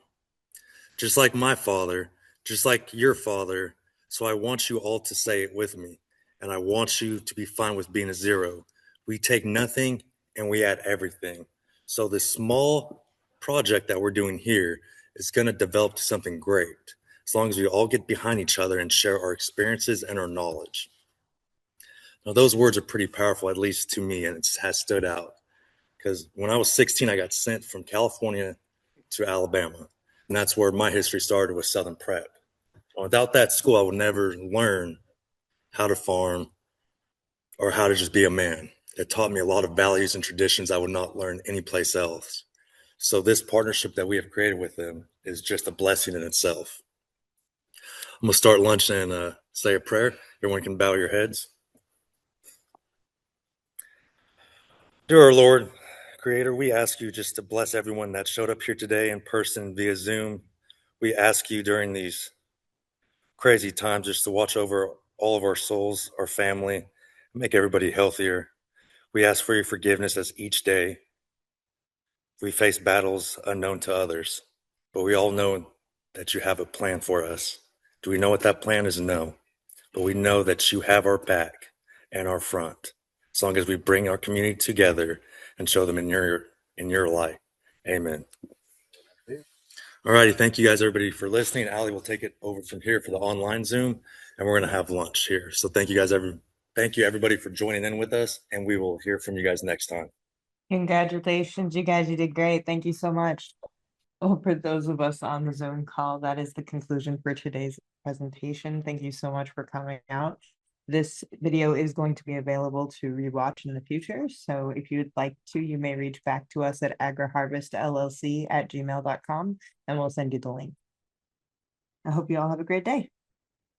Just like my father, just like your father. So I want you all to say it with me. And I want you to be fine with being a zero. We take nothing and we add everything. So this small project that we're doing here is going to develop to something great as long as we all get behind each other and share our experiences and our knowledge. Now, those words are pretty powerful, at least to me, and it has stood out because when I was 16, I got sent from California to Alabama. And that's where my history started with Southern Prep. Without that school, I would never learn how to farm or how to just be a man. It taught me a lot of values and traditions I would not learn anyplace else. So this partnership that we have created with them is just a blessing in itself. I'm gonna start lunch and say a prayer. Everyone can bow your heads. Dear our Lord, Creator, we ask you just to bless everyone that showed up here today in person via Zoom. We ask you during these crazy times just to watch over all of our souls, our family, make everybody healthier. We ask for your forgiveness as each day we face battles unknown to others, but we all know that you have a plan for us. Do we know what that plan is? No, but we know that you have our back and our front as long as we bring our community together and show them in your light. Amen. All righty. Thank you guys, everybody, for listening. Allie will take it over from here for the online Zoom, and we're going to have lunch here. So thank you guys, thank you everybody for joining in with us, and we will hear from you guys next time. Congratulations, you guys, you did great. Thank you so much. Well, for those of us on the Zoom call, that is the conclusion for today's presentation. Thank you so much for coming out. This video is going to be available to rewatch in the future. So if you'd like to, you may reach back to us at agriharvestllc@gmail.com and we'll send you the link. I hope you all have a great day.